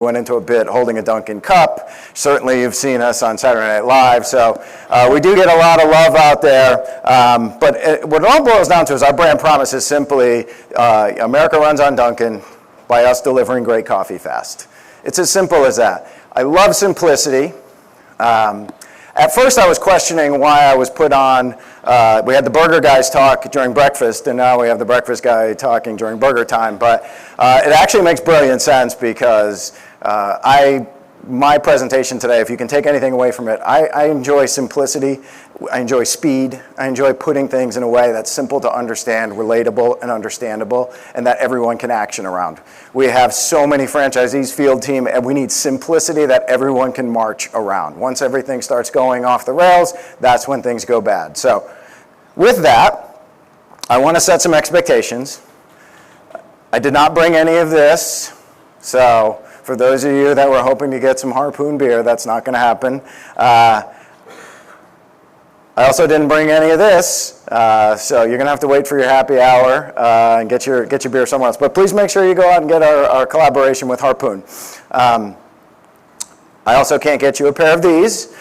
went into a bit holding a Dunkin' cup. Certainly you've seen us on Saturday Night Live, so we do get a lot of love out there. But what it all boils down to is our brand promise is simply, America runs on Dunkin' by us delivering great coffee fast. It's as simple as that. I love simplicity. At first I was questioning why I was put on, we had the burger guys talk during breakfast, and now we have the breakfast guy talking during burger time, but it actually makes brilliant sense because my presentation today, if you can take anything away from it, I enjoy simplicity, I enjoy speed, I enjoy putting things in a way that's simple to understand, relatable and understandable, and that everyone can action around. We have so many franchisees, field team, and we need simplicity that everyone can march around. Once everything starts going off the rails, that's when things go bad. So with that, I want to set some expectations. I did not bring any of this, so for those of you that were hoping to get some Harpoon beer, that's not going to happen. I also didn't bring any of this, so you're going to have to wait for your happy hour and get your beer somewhere else. But please make sure you go out and get our collaboration with Harpoon. I also can't get you a pair of these.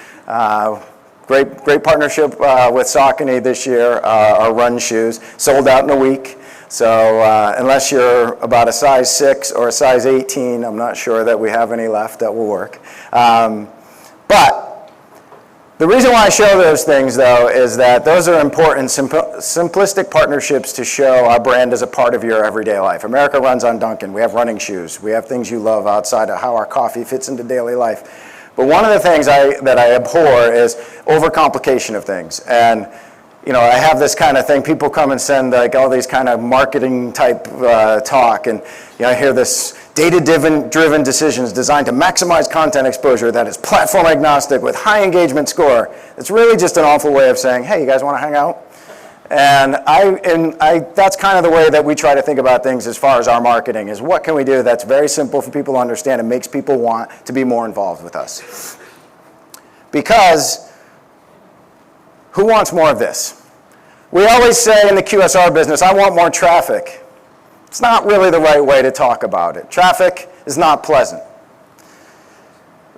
Great partnership with Saucony this year, our run shoes, sold out in a week. So unless you're about a size 6 or a size 18, I'm not sure that we have any left that will work. But the reason why I show those things, though, is that those are important, simplistic partnerships to show our brand as a part of your everyday life. America runs on Dunkin'. We have running shoes. We have things you love outside of how our coffee fits into daily life. But one of the things that I abhor is overcomplication of things. And you know, I have this kind of thing. People come and send like all these kind of marketing type talk, and you know, I hear this data-driven decisions designed to maximize content exposure that is platform agnostic with high engagement score. It's really just an awful way of saying, hey, you guys want to hang out? And that's kind of the way that we try to think about things as far as our marketing is what can we do that's very simple for people to understand and makes people want to be more involved with us. Because who wants more of this? We always say in the QSR business, I want more traffic. It's not really the right way to talk about it. Traffic is not pleasant.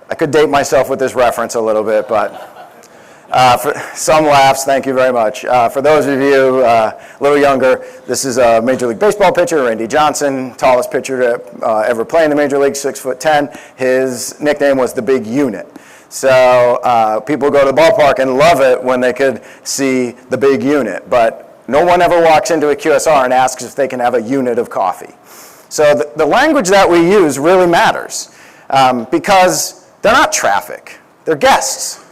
I could date myself with this reference a little bit, but for some laughs, thank you very much. For those of you a little younger, this is a Major League Baseball pitcher, Randy Johnson, tallest pitcher to ever play in the Major League, 6'10". His nickname was the Big Unit. So people go to the ballpark and love it when they could see the big unit, but no one ever walks into a QSR and asks if they can have a unit of coffee. So the language that we use really matters because they're not traffic, they're guests.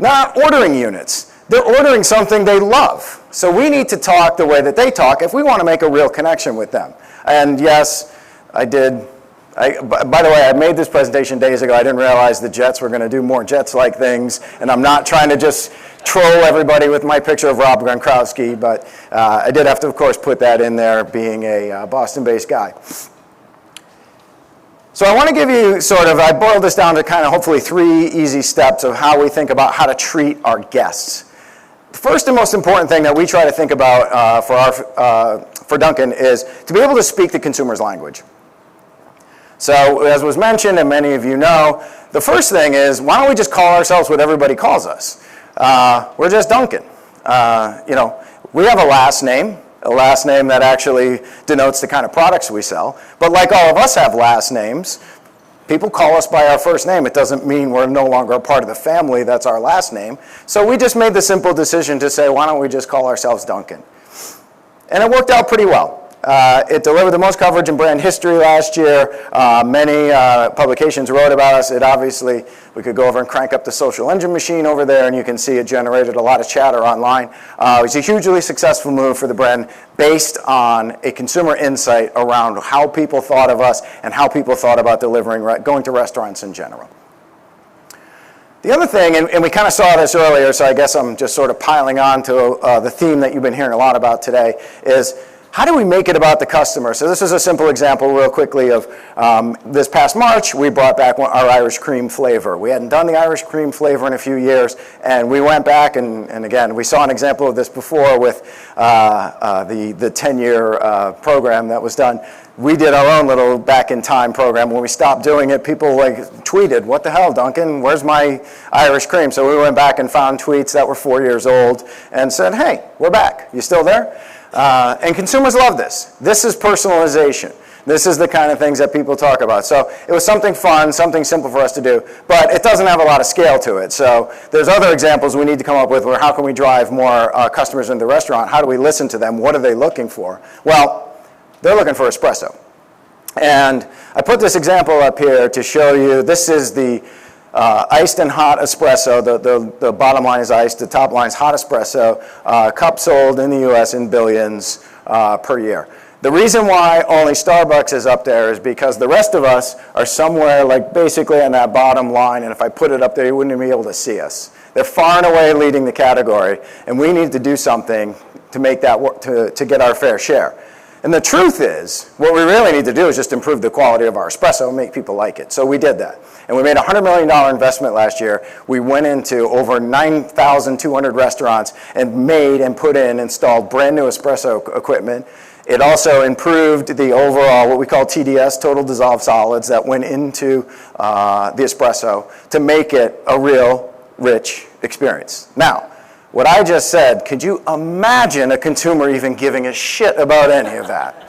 They're not ordering units, they're ordering something they love. So we need to talk the way that they talk if we want to make a real connection with them. And yes, I did. By the way, I made this presentation days ago. I didn't realize the Jets were going to do more Jets-like things, and I'm not trying to just troll everybody with my picture of Rob Gronkowski, but I did have to, of course, put that in there being a Boston-based guy. So I want to give you I boiled this down to kind of hopefully 3 easy steps of how we think about how to treat our guests. The first and most important thing that we try to think about for Dunkin' is to be able to speak the consumer's language. So as was mentioned, and many of you know, the first thing is, why don't we just call ourselves what everybody calls us? We're just Dunkin'. You know, we have a last name that actually denotes the kind of products we sell. But like all of us have last names, people call us by our first name. It doesn't mean we're no longer a part of the family that's our last name. So we just made the simple decision to say, why don't we just call ourselves Dunkin'? And it worked out pretty well. It delivered the most coverage in brand history last year. Many publications wrote about us. It obviously, we could go over and crank up the social engine machine over there, and you can see it generated a lot of chatter online. It was a hugely successful move for the brand based on a consumer insight around how people thought of us and how people thought about going to restaurants in general. The other thing, and we kind of saw this earlier, so I guess I'm just sort of piling on to the theme that you've been hearing a lot about today, is How do we make it about the customer? So this is a simple example real quickly of this past March, we brought back our Irish cream flavor. We hadn't done the Irish cream flavor in a few years, and we went back, and again, we saw an example of this before with the 10-year program that was done. We did our own little back-in-time program. When we stopped doing it, people tweeted, "What the hell, Duncan? Where's my Irish cream?" So we went back and found tweets that were 4 years old and said, "Hey, we're back. You still there?" And consumers love this. This is personalization. This is the kind of things that people talk about. So it was something fun, something simple for us to do, but it doesn't have a lot of scale to it. So there's other examples we need to come up with where how can we drive more customers into the restaurant? How do we listen to them? What are they looking for? Well, they're looking for espresso. And I put this example up here to show you, this is the iced and hot espresso. The bottom line is iced, the top line is hot espresso. Cup sold in the US in billions per year. The reason why only Starbucks is up there is because the rest of us are somewhere basically on that bottom line, and if I put it up there, you wouldn't even be able to see us. They're far and away leading the category, and we need to do something to make that work, to get our fair share. And the truth is, what we really need to do is just improve the quality of our espresso and make people like it. So we did that. And we made a $100 million investment last year. We went into over 9,200 restaurants and made and installed brand new espresso equipment. It also improved the overall, what we call TDS, total dissolved solids, that went into the espresso to make it a real rich experience. Now, what I just said, could you imagine a consumer even giving a shit about any of that?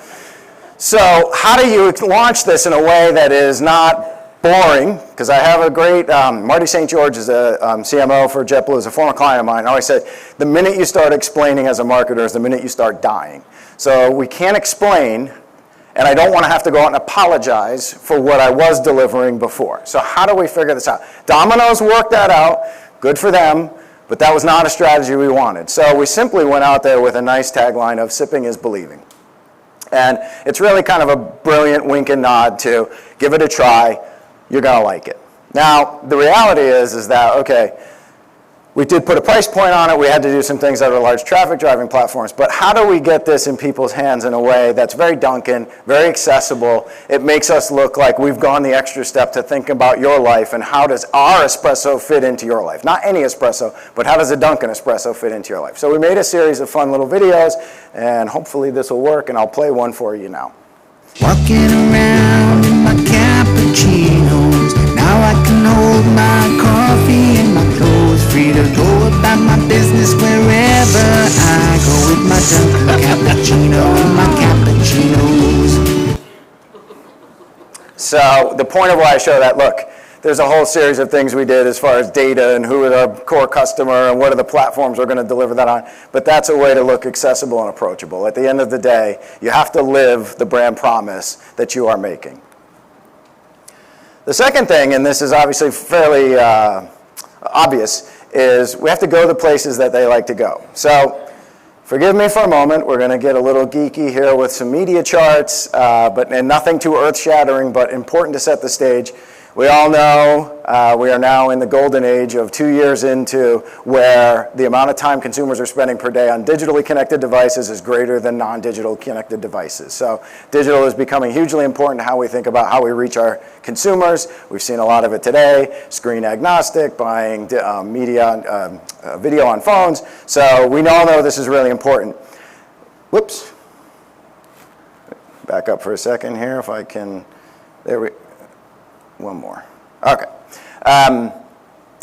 So how do you launch this in a way that is not boring? Because I have a great, Marty St. George is a CMO for JetBlue, is a former client of mine. I always said, the minute you start explaining as a marketer is the minute you start dying. So we can't explain, and I don't want to have to go out and apologize for what I was delivering before. So how do we figure this out? Domino's worked that out, good for them. But that was not a strategy we wanted. So we simply went out there with a nice tagline of sipping is believing. And it's really kind of a brilliant wink and nod to give it a try, you're going to like it. Now, the reality is that, okay, we did put a price point on it. We had to do some things that are large traffic driving platforms. But how do we get this in people's hands in a way that's very Dunkin', very accessible? It makes us look like we've gone the extra step to think about your life and how does our espresso fit into your life? Not any espresso, but how does a Dunkin' espresso fit into your life? So we made a series of fun little videos, and hopefully this will work, and I'll play one for you now. Walking around in my cappuccinos, now I can hold my coffee and my clothes, free to go about my business wherever I go with my Dunkin' cappuccino and my cappuccinos. So the point of why I show that, look, there's a whole series of things we did as far as data and who is our core customer and what are the platforms we're going to deliver that on. But that's a way to look accessible and approachable. At the end of the day, you have to live the brand promise that you are making. The second thing, and this is obviously fairly obvious, is we have to go to places that they like to go. So forgive me for a moment. We're going to get a little geeky here with some media charts, and nothing too earth-shattering, but important to set the stage. We all know we are now in the golden age of 2 years into where the amount of time consumers are spending per day on digitally connected devices is greater than non-digital connected devices. So digital is becoming hugely important to how we think about how we reach our consumers. We've seen a lot of it today, screen agnostic, buying video on phones. So we all know this is really important. Whoops. Back up for a second here if I can. There we One more. Okay.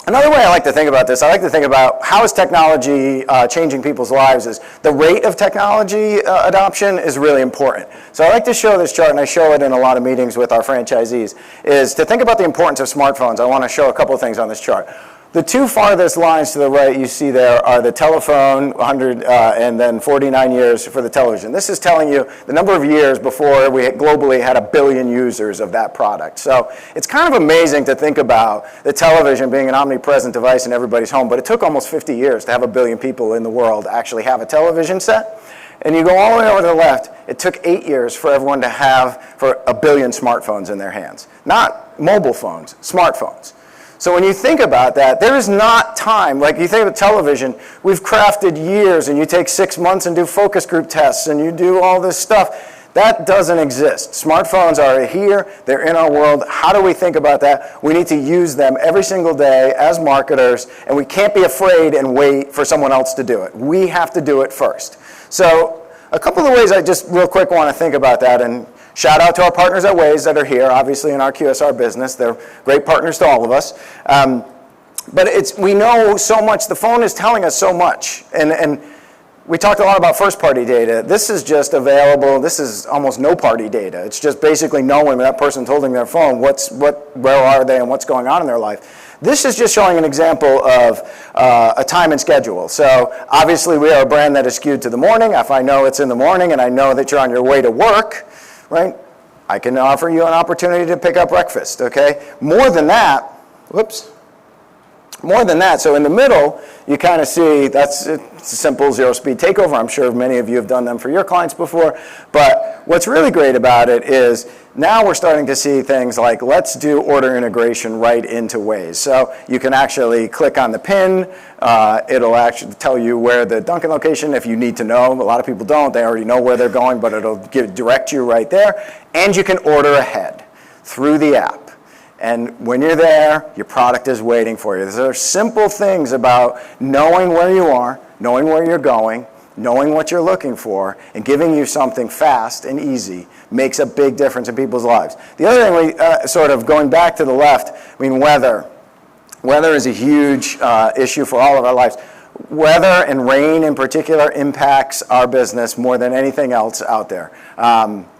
Another way I like to think about this, I like to think about how is technology changing people's lives is the rate of technology adoption is really important. So I like to show this chart, and I show it in a lot of meetings with our franchisees, is to think about the importance of smartphones. I want to show a couple of things on this chart. The two farthest lines to the right you see there are the telephone, 100, and then 49 years for the television. This is telling you the number of years before we globally had 1 billion users of that product. So it's kind of amazing to think about the television being an omnipresent device in everybody's home, but it took almost 50 years to have 1 billion people in the world actually have a television set. And you go all the way over to the left, it took 8 years for everyone to have 1 billion smartphones in their hands. Not mobile phones, smartphones. So when you think about that, there is not time. Like you think of television, we've crafted years, and you take 6 months and do focus group tests, and you do all this stuff. That doesn't exist. Smartphones are here, they're in our world. How do we think about that? We need to use them every single day as marketers, and we can't be afraid and wait for someone else to do it. We have to do it first. So a couple of ways I just real quick want to think about that, and shout out to our partners at Waze that are here, obviously in our QSR business. They're great partners to all of us. But we know so much. The phone is telling us so much. And we talked a lot about first-party data. This is just available. This is almost no-party data. It's just basically knowing when that person's holding their phone, where are they and what's going on in their life. This is just showing an example of a time and schedule. So obviously we are a brand that is skewed to the morning. If I know it's in the morning and I know that you're on your way to work, right, I can offer you an opportunity to pick up breakfast, okay? More than that, so in the middle, you kind of see it's a simple zero-speed takeover. I'm sure many of you have done them for your clients before. But what's really great about it is now we're starting to see things like, let's do order integration right into Waze. So you can actually click on the pin. It'll actually tell you where the Dunkin' location, if you need to know. A lot of people don't. They already know where they're going, but it'll direct you right there. And you can order ahead through the app. And when you're there, your product is waiting for you. There are simple things about knowing where you are, knowing where you're going, knowing what you're looking for, and giving you something fast and easy makes a big difference in people's lives. The other thing, sort of going back to the left, I mean, weather. Weather is a huge issue for all of our lives. Weather and rain in particular impacts our business more than anything else out there.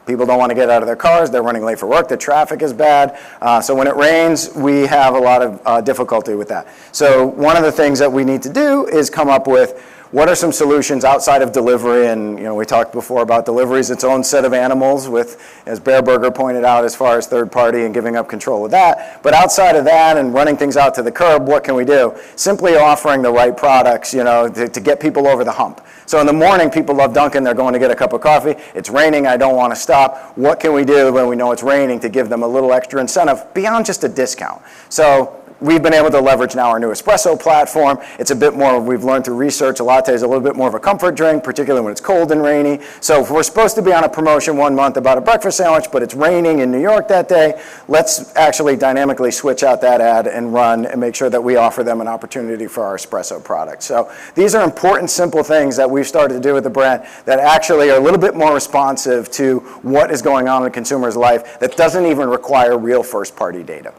People don't want to get out of their cars. They're running late for work. The traffic is bad. So when it rains, we have a lot of difficulty with that. So one of the things that we need to do is come up with what are some solutions outside of delivery. And we talked before about delivery is its own set of animals with, as Bear Burger pointed out, as far as third party and giving up control of that. But outside of that and running things out to the curb, what can we do? Simply offering the right products, to get people over the hump. So in the morning, people love Dunkin'. They're going to get a cup of coffee. It's raining. I don't want to stop. What can we do when we know it's raining to give them a little extra incentive beyond just a discount? So we've been able to leverage now our new espresso platform. It's a bit more, we've learned through research, a latte is a little bit more of a comfort drink, particularly when it's cold and rainy. So if we're supposed to be on a promotion one month about a breakfast sandwich, but it's raining in New York that day, let's actually dynamically switch out that ad and run and make sure that we offer them an opportunity for our espresso product. So these are important, simple things that we've started to do with the brand that actually are a little bit more responsive to what is going on in a consumer's life that doesn't even require real first-party data.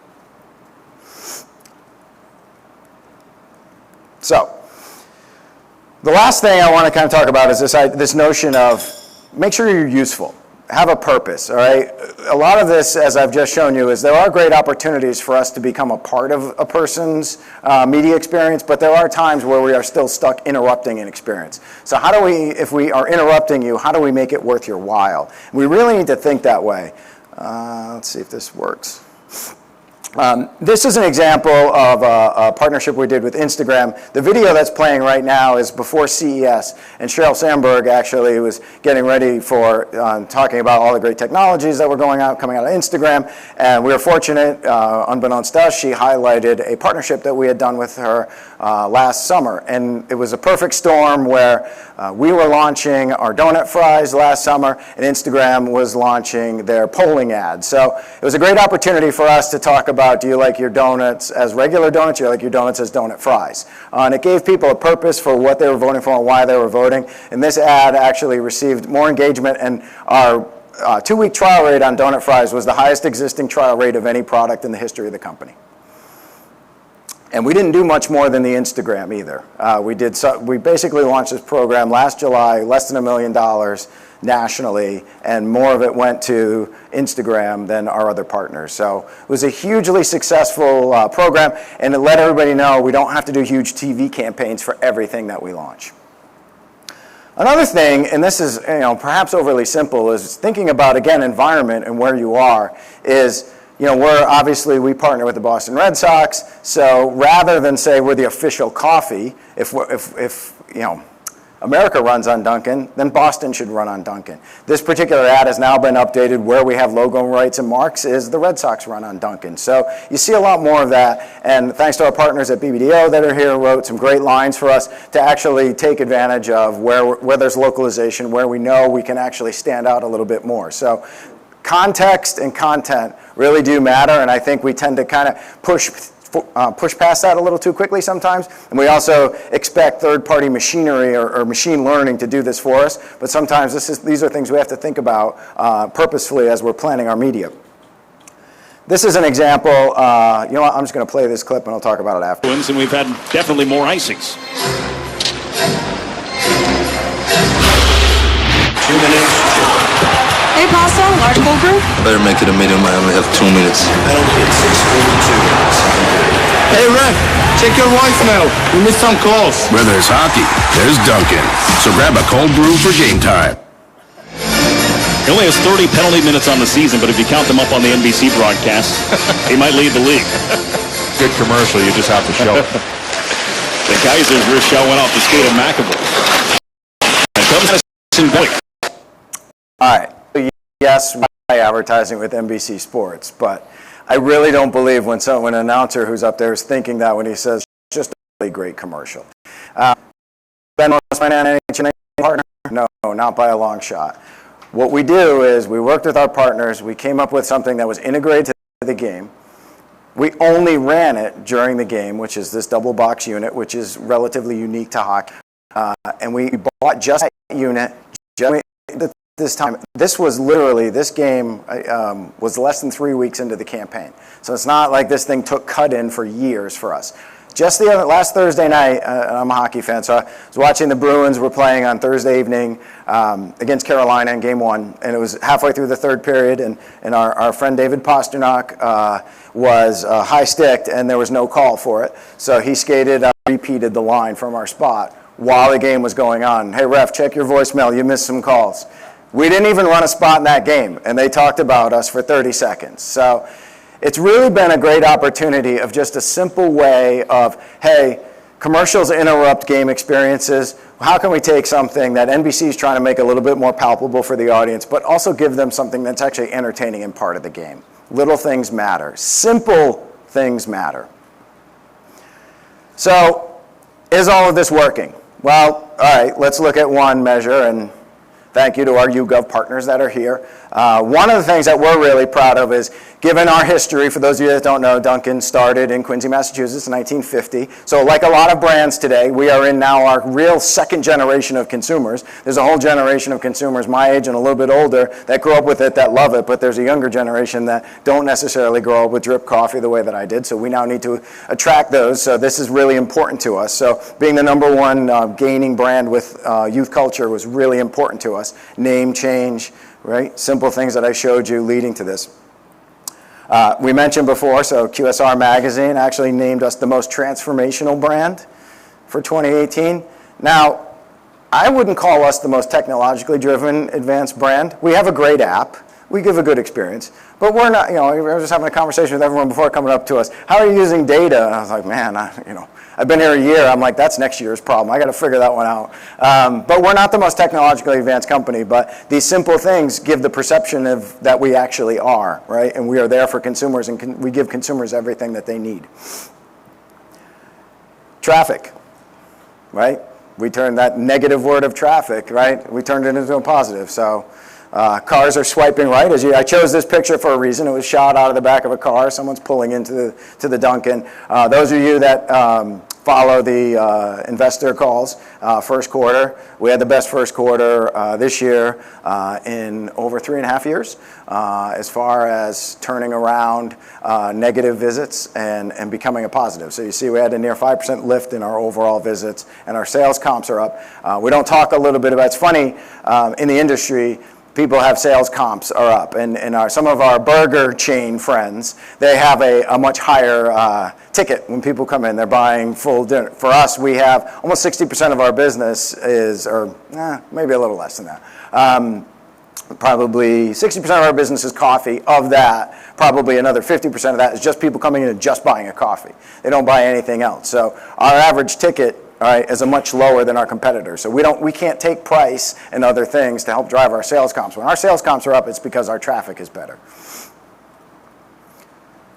So, the last thing I want to kind of talk about is this notion of make sure you're useful, have a purpose, all right? A lot of this, as I've just shown you, is there are great opportunities for us to become a part of a person's media experience, but there are times where we are still stuck interrupting an experience. So how do we, if we are interrupting you, how do we make it worth your while? We really need to think that way. Let's see if this works. This is an example of a partnership we did with Instagram. The video that's playing right now is before CES, and Sheryl Sandberg actually was getting ready for talking about all the great technologies that were coming out of Instagram, and we were fortunate, unbeknownst to us, she highlighted a partnership that we had done with her last summer, and it was a perfect storm where we were launching our donut fries last summer, and Instagram was launching their polling ad. So it was a great opportunity for us to talk about, do you like your donuts as regular donuts, or do you like your donuts as donut fries? And it gave people a purpose for what they were voting for and why they were voting. And this ad actually received more engagement, and our 2-week trial rate on donut fries was the highest existing trial rate of any product in the history of the company. And we didn't do much more than the Instagram either. We basically launched this program last July, less than $1 million nationally, and more of it went to Instagram than our other partners. So it was a hugely successful program, and it let everybody know we don't have to do huge TV campaigns for everything that we launch. Another thing, and this is perhaps overly simple, is thinking about, again, environment and where you are, is we partner with the Boston Red Sox, so rather than say we're the official coffee, America runs on Dunkin', then Boston should run on Dunkin'. This particular ad has now been updated. Where we have logo rights and marks is the Red Sox run on Dunkin'. So you see a lot more of that, and thanks to our partners at BBDO that are here, wrote some great lines for us to actually take advantage of where there's localization, where we know we can actually stand out a little bit more. So context and content really do matter, and I think we tend to kind of push past that a little too quickly sometimes, and we also expect third-party machinery or machine learning to do this for us, but sometimes these are things we have to think about purposefully as we're planning our media. This is an example, you know what, I'm just going to play this clip and I'll talk about it after. And we've had definitely more icings. 2 minutes. Hey, pasta, large cold brew? I better make it a medium. I only have 2 minutes. Penalty at 6:42. Hey, ref, check your voicemail. We missed some calls. Where there's hockey, there's Dunkin'. So grab a cold brew for game time. He only has 30 penalty minutes on the season, but if you count them up on the NBC broadcast, he might lead the league. Good commercial, you just have to show it. The Kaiser's Rochelle went off the skate of McAvoy. All right. Yes, advertising with NBC Sports, but I really don't believe when an announcer who's up there is thinking that when he says just a really great commercial. Ben, my NHL partner? No, not by a long shot. What we do is we worked with our partners. We came up with something that was integrated to the game. We only ran it during the game, which is this double box unit, which is relatively unique to hockey. And we bought just that unit. This time, this game was less than 3 weeks into the campaign. So it's not like this thing took cut in for years for us. Just last Thursday night, I'm a hockey fan, so I was watching the Bruins were playing on Thursday evening against Carolina in Game 1, and it was halfway through the third period, and our friend David Pasternak was high-sticked, and there was no call for it. So he skated, repeated the line from our spot while the game was going on. Hey, ref, check your voicemail. You missed some calls. We didn't even run a spot in that game, and they talked about us for 30 seconds. So it's really been a great opportunity of just a simple way of, hey, commercials interrupt game experiences. How can we take something that NBC is trying to make a little bit more palpable for the audience, but also give them something that's actually entertaining and part of the game? Little things matter. Simple things matter. So is all of this working? Well, all right, let's look at one measure, and thank you to our YouGov partners that are here. One of the things that we're really proud of is, given our history, for those of you that don't know, Dunkin' started in Quincy, Massachusetts in 1950. So like a lot of brands today, we are in now our real second generation of consumers. There's a whole generation of consumers my age and a little bit older that grew up with it, that love it, but there's a younger generation that don't necessarily grow up with drip coffee the way that I did. So we now need to attract those. So this is really important to us. So being the number one gaining brand with youth culture was really important to us. Name change, right? Simple things that I showed you leading to this. We mentioned before, so QSR magazine actually named us the most transformational brand for 2018. Now, I wouldn't call us the most technologically driven advanced brand. We have a great app. We give a good experience. But we're not, I was just having a conversation with everyone before coming up to us. How are you using data? And I was like, man, I've been here a year. I'm like, that's next year's problem. I got to figure that one out. But we're not the most technologically advanced company. But these simple things give the perception of that we actually are, right? And we are there for consumers, and we give consumers everything that they need. Traffic, right? We turned that negative word of traffic, right? We turned it into a positive. So cars are swiping right. I chose this picture for a reason. It was shot out of the back of a car. Someone's pulling into the Dunkin'. Those of you that follow the investor calls, first quarter, we had the best first quarter this year in over 3.5 years as far as turning around negative visits and becoming a positive. So you see we had a near 5% lift in our overall visits, and our sales comps are up. We don't talk a little bit about, it's funny, in the industry, people have sales comps are up, and some of our burger chain friends, they have a much higher ticket when people come in. They're buying full dinner. For us, we have almost 60% of our business is, or maybe a little less than that. Probably 60% of our business is coffee. Of that, probably another 50% of that is just people coming in and just buying a coffee. They don't buy anything else. So our average ticket all right, is a much lower than our competitors. So we can't take price and other things to help drive our sales comps. When our sales comps are up, it's because our traffic is better.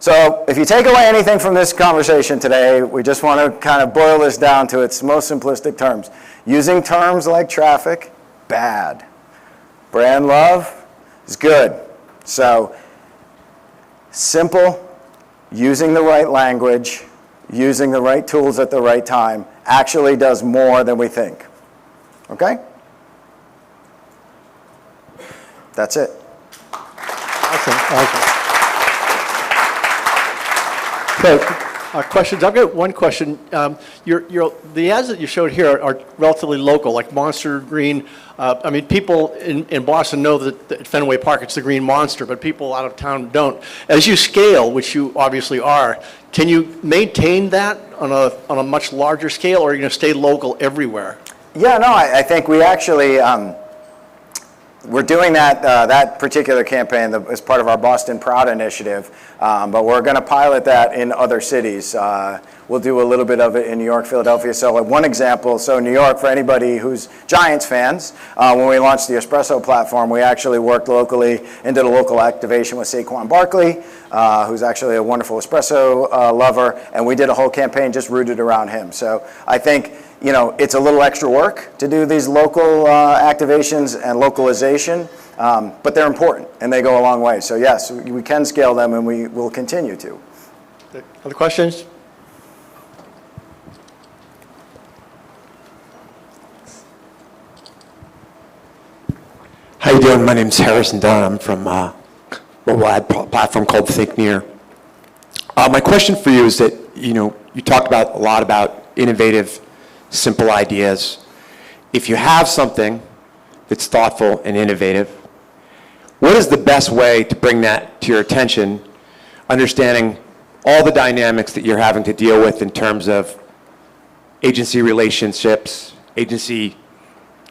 So if you take away anything from this conversation today, we just want to kind of boil this down to its most simplistic terms. Using terms like traffic, bad. Brand love is good. So simple, using the right language, using the right tools at the right time actually does more than we think. Okay? That's it. Awesome. So, questions. I've got one question. The ads that you showed here are relatively local, like Monster Green. I mean, people in Boston know that at Fenway Park it's the Green Monster, but people out of town don't. As you scale, which you obviously are, can you maintain that on a much larger scale, or are you going to stay local everywhere? Yeah, no, I think we actually, we're doing that particular campaign as part of our Boston Proud initiative, but we're going to pilot that in other cities. We'll do a little bit of it in New York, Philadelphia. So one example, so New York, for anybody who's Giants fans, when we launched the Espresso platform, we actually worked locally and did a local activation with Saquon Barkley, who's actually a wonderful espresso lover, and we did a whole campaign just rooted around him. So I think, you know, it's a little extra work to do these local activations and localization, but they're important and they go a long way. So yes, we can scale them and we will continue to. Other questions? How you doing? My name's Harrison Dunn. I'm from a mobile ad platform called ThinkNear. My question for you is that, you talked a lot about innovative, simple ideas. If you have something that's thoughtful and innovative, what is the best way to bring that to your attention, understanding all the dynamics that you're having to deal with in terms of agency relationships, agency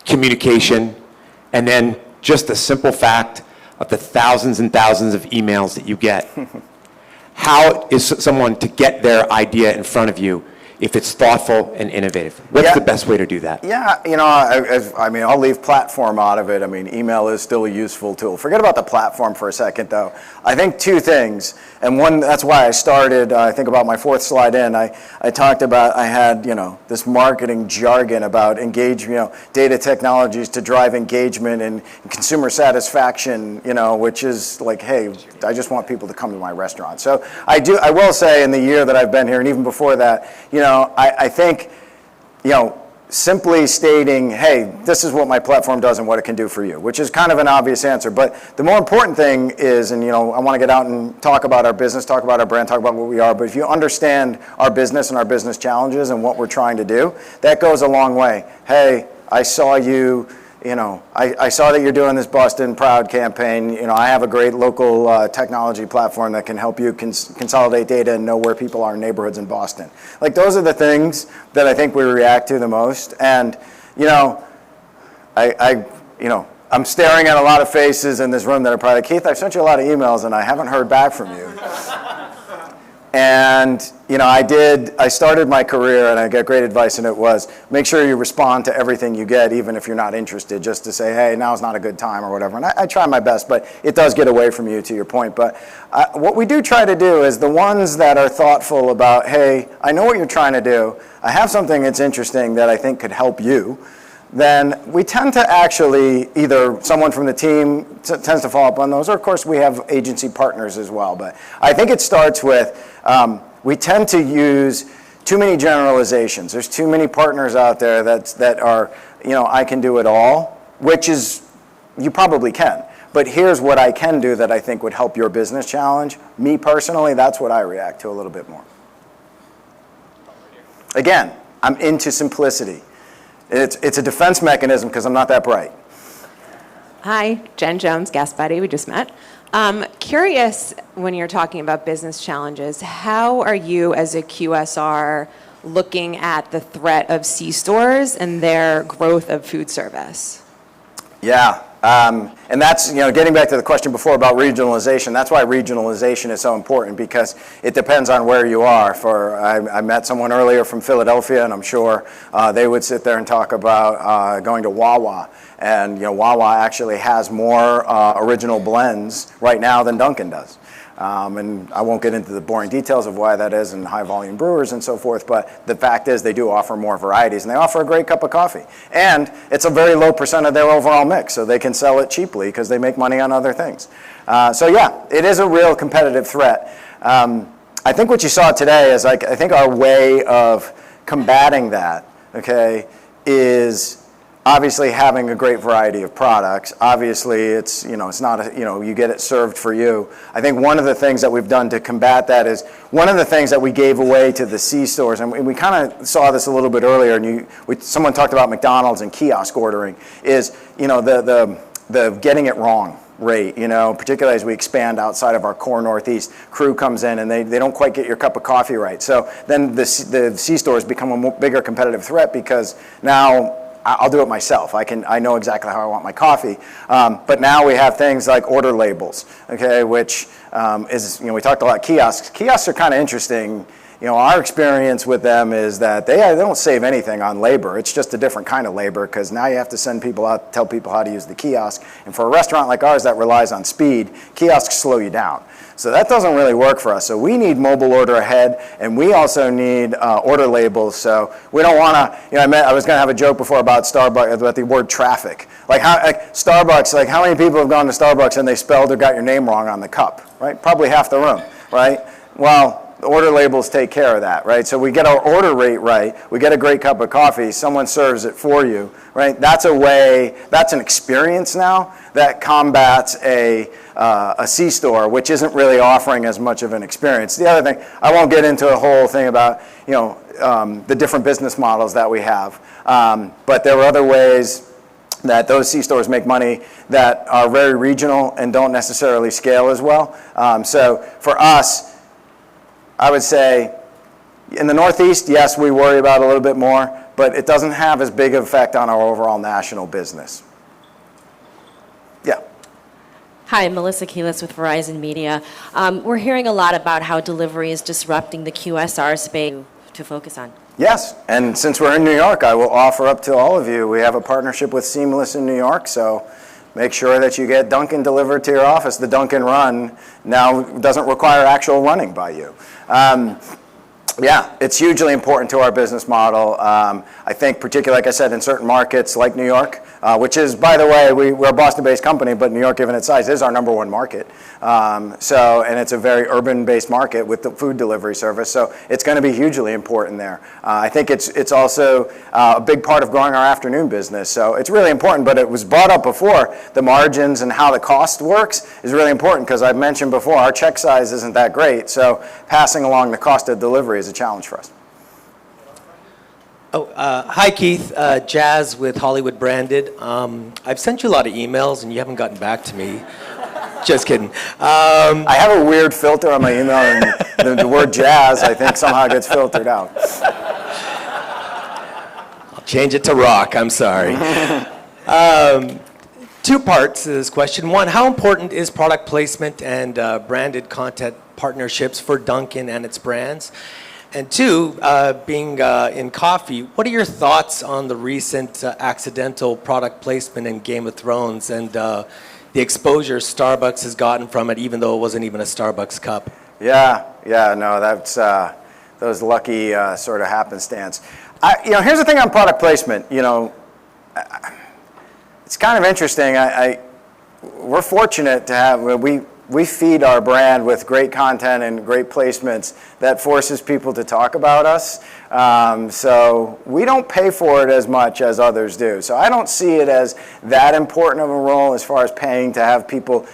communication, and then just the simple fact of the thousands and thousands of emails that you get? How is someone to get their idea in front of you if it's thoughtful and innovative? What's the best way to do that? Yeah, I mean, I'll leave platform out of it. I mean, email is still a useful tool. Forget about the platform for a second, though. I think two things, and one, that's why I started, I think about my fourth slide in, I talked about, I had, this marketing jargon about data technologies to drive engagement and consumer satisfaction, which is like, hey, I just want people to come to my restaurant. So I will say in the year that I've been here, and even before that, I think, simply stating, hey, this is what my platform does and what it can do for you, which is kind of an obvious answer. But the more important thing is, and I want to get out and talk about our business, talk about our brand, talk about what we are, but if you understand our business and our business challenges and what we're trying to do, that goes a long way. Hey, I saw you, I saw that you're doing this Boston Proud campaign. I have a great local technology platform that can help you consolidate data and know where people are in neighborhoods in Boston. Like, those are the things that I think we react to the most. And, I'm staring at a lot of faces in this room that are probably, Keith, I've sent you a lot of emails and I haven't heard back from you. And, I started my career and I got great advice, and it was, make sure you respond to everything you get, even if you're not interested, just to say, hey, now's not a good time or whatever. And I try my best, but it does get away from you, to your point. But what we do try to do is the ones that are thoughtful about, hey, I know what you're trying to do. I have something that's interesting that I think could help you. Then we tend to actually, either someone from the team tends to follow up on those, or of course we have agency partners as well. But I think it starts with, we tend to use too many generalizations. There's too many partners out there that are, I can do it all, which is, you probably can. But here's what I can do that I think would help your business challenge. Me personally, that's what I react to a little bit more. Again, I'm into simplicity. It's a defense mechanism because I'm not that bright. Hi, Jen Jones, guest buddy, we just met. Curious, when you're talking about business challenges, how are you as a QSR looking at the threat of C-stores and their growth of food service? Yeah, And that's, getting back to the question before about regionalization, that's why regionalization is so important, because it depends on where you are. I met someone earlier from Philadelphia, and I'm sure they would sit there and talk about going to Wawa. And Wawa actually has more original blends right now than Dunkin' does. And I won't get into the boring details of why that is and high volume brewers and so forth, but the fact is they do offer more varieties, and they offer a great cup of coffee. And it's a very low % of their overall mix, so they can sell it cheaply because they make money on other things. So yeah, it is a real competitive threat. I think what you saw today is, I think our way of combating that, okay, is obviously having a great variety of products. Obviously, it's not you get it served for you. I think one of the things that we've done to combat that is one of the things that we gave away to the C-stores, and we kind of saw this a little bit earlier, and someone talked about McDonald's and kiosk ordering, is the getting it wrong rate, particularly as we expand outside of our core Northeast. Crew comes in and they don't quite get your cup of coffee right. So then the C-stores become a bigger competitive threat, because now I'll do it myself. I know exactly how I want my coffee. But now we have things like order labels, okay, which is, we talked a lot kiosks. Kiosks are kind of interesting. Our experience with them is that they don't save anything on labor. It's just a different kind of labor, because now you have to send people out, tell people how to use the kiosk. And for a restaurant like ours that relies on speed, kiosks slow you down. So that doesn't really work for us. So we need mobile order ahead, and we also need order labels. So we don't want to, I was going to have a joke before about Starbucks, about the word traffic. Starbucks, how many people have gone to Starbucks and they spelled or got your name wrong on the cup, right? Probably half the room, right? Well, the order labels take care of that, right? So we get our order rate right, we get a great cup of coffee, someone serves it for you, right? That's an experience now that combats a C-store, which isn't really offering as much of an experience. The other thing, I won't get into a whole thing about, the different business models that we have, but there are other ways that those C-stores make money that are very regional and don't necessarily scale as well. So for us, I would say in the Northeast, yes, we worry about a little bit more, but it doesn't have as big of an effect on our overall national business. Yeah. Hi, Melissa Keelis with Verizon Media. We're hearing a lot about how delivery is disrupting the QSR space to focus on. Yes, and since we're in New York, I will offer up to all of you, we have a partnership with Seamless in New York, so make sure that you get Dunkin' delivered to your office. The Dunkin' Run now doesn't require actual running by you. Yeah, it's hugely important to our business model. I think particularly, like I said, in certain markets like New York, which is, by the way, we're a Boston-based company, but New York, given its size, is our #1 market. And it's a very urban-based market with the food delivery service, so it's going to be hugely important there. I think it's also a big part of growing our afternoon business, so it's really important, but it was brought up before, the margins and how the cost works is really important, because I've mentioned before, our check size isn't that great, so passing along the cost of delivery is a challenge for us. Hi, Keith. Jazz with Hollywood Branded. I've sent you a lot of emails, and you haven't gotten back to me. Just kidding. I have a weird filter on my email, and the word jazz, I think, somehow gets filtered out. I'll change it to rock. I'm sorry. Two parts to this question. One, how important is product placement and branded content partnerships for Dunkin' and its brands? And two, being in coffee, what are your thoughts on the recent accidental product placement in Game of Thrones and the exposure Starbucks has gotten from it, even though it wasn't even a Starbucks cup? Yeah, no, that's those lucky sort of happenstance. Here's the thing on product placement. It's kind of interesting. We're fortunate to have we feed our brand with great content and great placements that forces people to talk about us. So we don't pay for it as much as others do. So I don't see it as that important of a role as far as paying to have people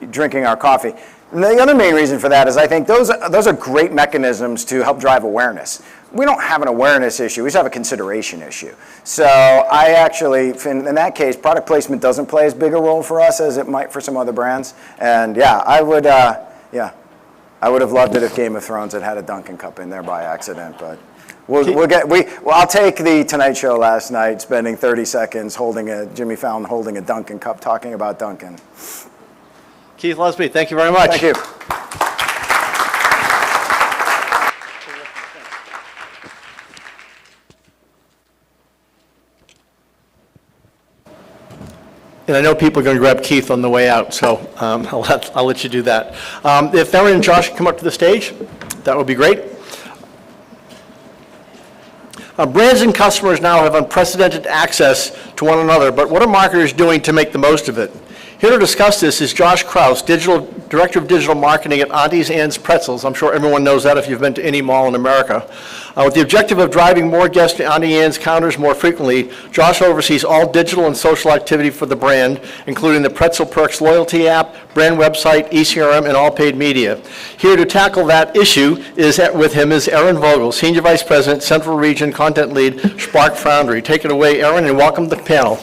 drinking our coffee. And the other main reason for that is I think those are great mechanisms to help drive awareness. We don't have an awareness issue, we just have a consideration issue. So I actually, in that case, product placement doesn't play as big a role for us as it might for some other brands. And yeah, I would have loved it if Game of Thrones had a Dunkin' cup in there by accident, but I'll take the Tonight Show last night, spending 30 seconds Jimmy Fallon holding a Dunkin' cup, talking about Dunkin'. Keith Lusby, thank you very much. Thank you. And I know people are going to grab Keith on the way out, so I'll let you do that. If Erin and Josh can come up to the stage, that would be great. Brands and customers now have unprecedented access to one another, but what are marketers doing to make the most of it? Here to discuss this is Josh Kraus, Director of Digital Marketing at Auntie Anne's Pretzels. I'm sure everyone knows that if you've been to any mall in America. With the objective of driving more guests to Auntie Anne's counters more frequently, Josh oversees all digital and social activity for the brand, including the Pretzel Perks loyalty app, brand website, eCRM, and all paid media. Here to tackle that issue with him is Erin Vogel, Senior Vice President, Central Region Content Lead, Spark Foundry. Take it away, Erin, and welcome to the panel.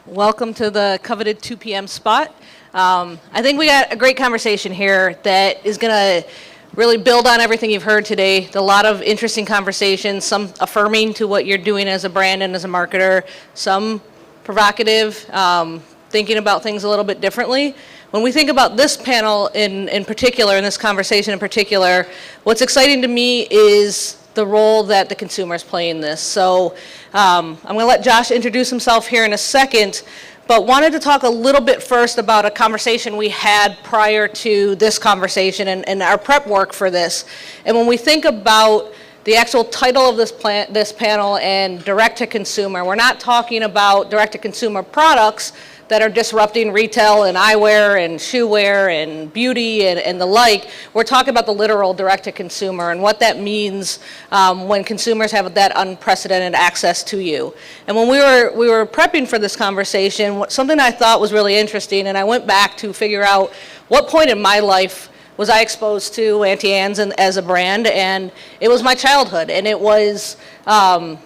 Welcome to the coveted 2 p.m. spot. I think we got a great conversation here that is going to really build on everything you've heard today. A lot of interesting conversations, some affirming to what you're doing as a brand and as a marketer, some provocative, thinking about things a little bit differently. When we think about this panel in particular, and this conversation in particular, what's exciting to me is the role that the consumer is playing in this. So I'm going to let Josh introduce himself here in a second, but wanted to talk a little bit first about a conversation we had prior to this conversation and our prep work for this. And when we think about the actual title of this panel and direct-to-consumer, we're not talking about direct-to-consumer products that are disrupting retail and eyewear and shoewear and beauty and the like. We're talking about the literal direct-to-consumer and what that means when consumers have that unprecedented access to you. And when we were prepping for this conversation, something I thought was really interesting, and I went back to figure out what point in my life was I exposed to Auntie Anne's as a brand, and it was my childhood, and it was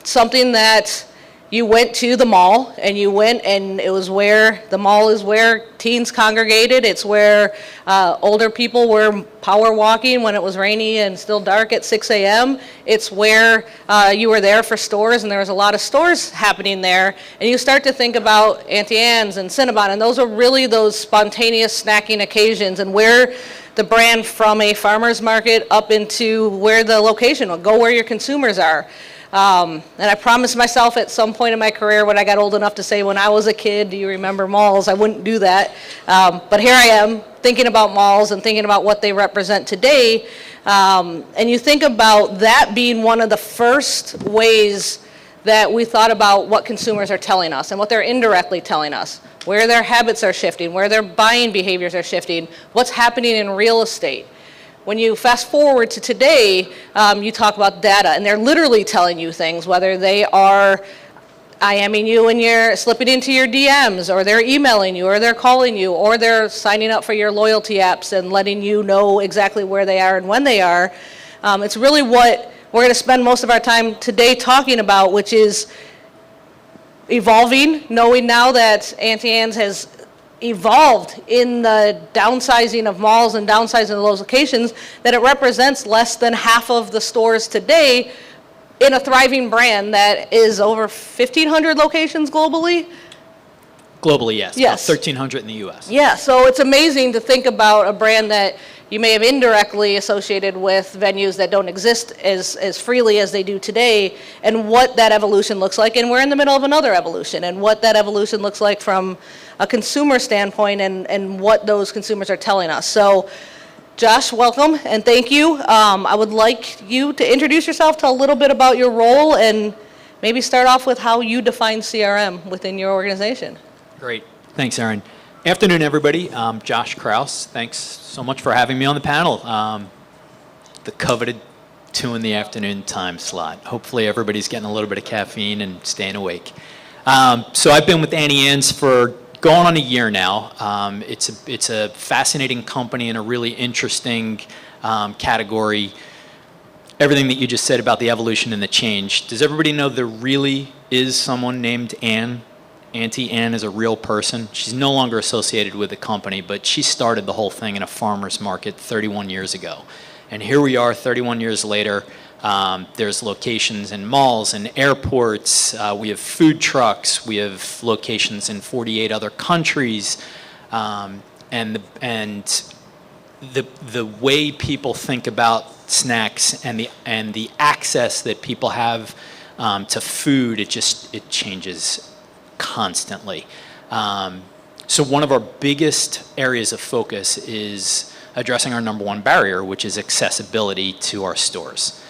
something that you went to the mall, and you went, and it was where the mall is where teens congregated. It's where older people were power walking when it was rainy and still dark at 6 a.m. It's where you were there for stores, and there was a lot of stores happening there. And you start to think about Auntie Anne's and Cinnabon, and those are really those spontaneous snacking occasions, and where the brand from a farmer's market up into where the location will go, where your consumers are. And I promised myself at some point in my career when I got old enough to say, when I was a kid, do you remember malls? I wouldn't do that. But here I am thinking about malls and thinking about what they represent today. And you think about that being one of the first ways that we thought about what consumers are telling us and what they're indirectly telling us, where their habits are shifting, where their buying behaviors are shifting, what's happening in real estate. When you fast forward to today, you talk about data, and they're literally telling you things, whether they are IMing you and you're slipping into your DMs, or they're emailing you, or they're calling you, or they're signing up for your loyalty apps and letting you know exactly where they are and when they are. It's really what we're going to spend most of our time today talking about, which is evolving, knowing now that Auntie Anne's has evolved in the downsizing of malls and downsizing of those locations, that it represents less than half of the stores today in a thriving brand that is over 1,500 locations globally. Globally, yes. Yes. About 1,300 in the U.S. Yeah, so it's amazing to think about a brand that you may have indirectly associated with venues that don't exist as freely as they do today, and what that evolution looks like. And we're in the middle of another evolution, and what that evolution looks like from a consumer standpoint, and what those consumers are telling us. So, Josh, welcome, and thank you. I would like you to introduce yourself, tell a little bit about your role, and maybe start off with how you define CRM within your organization. Great. Thanks, Aaron. Afternoon, everybody. I'm Josh Kraus. Thanks so much for having me on the panel. The coveted 2 in the afternoon time slot. Hopefully everybody's getting a little bit of caffeine and staying awake. So I've been with Auntie Anne's for going on a year now. It's a fascinating company and a really interesting category. Everything that you just said about the evolution and the change. Does everybody know there really is someone named Anne Auntie Ann is a real person. She's no longer associated with the company, but she started the whole thing in a farmer's market 31 years ago. And here we are 31 years later. There's locations in malls and airports. We have food trucks. We have locations in 48 other countries. And the way people think about snacks and the access that people have to food, it changes constantly. So one of our biggest areas of focus is addressing our number one barrier, which is accessibility to our stores.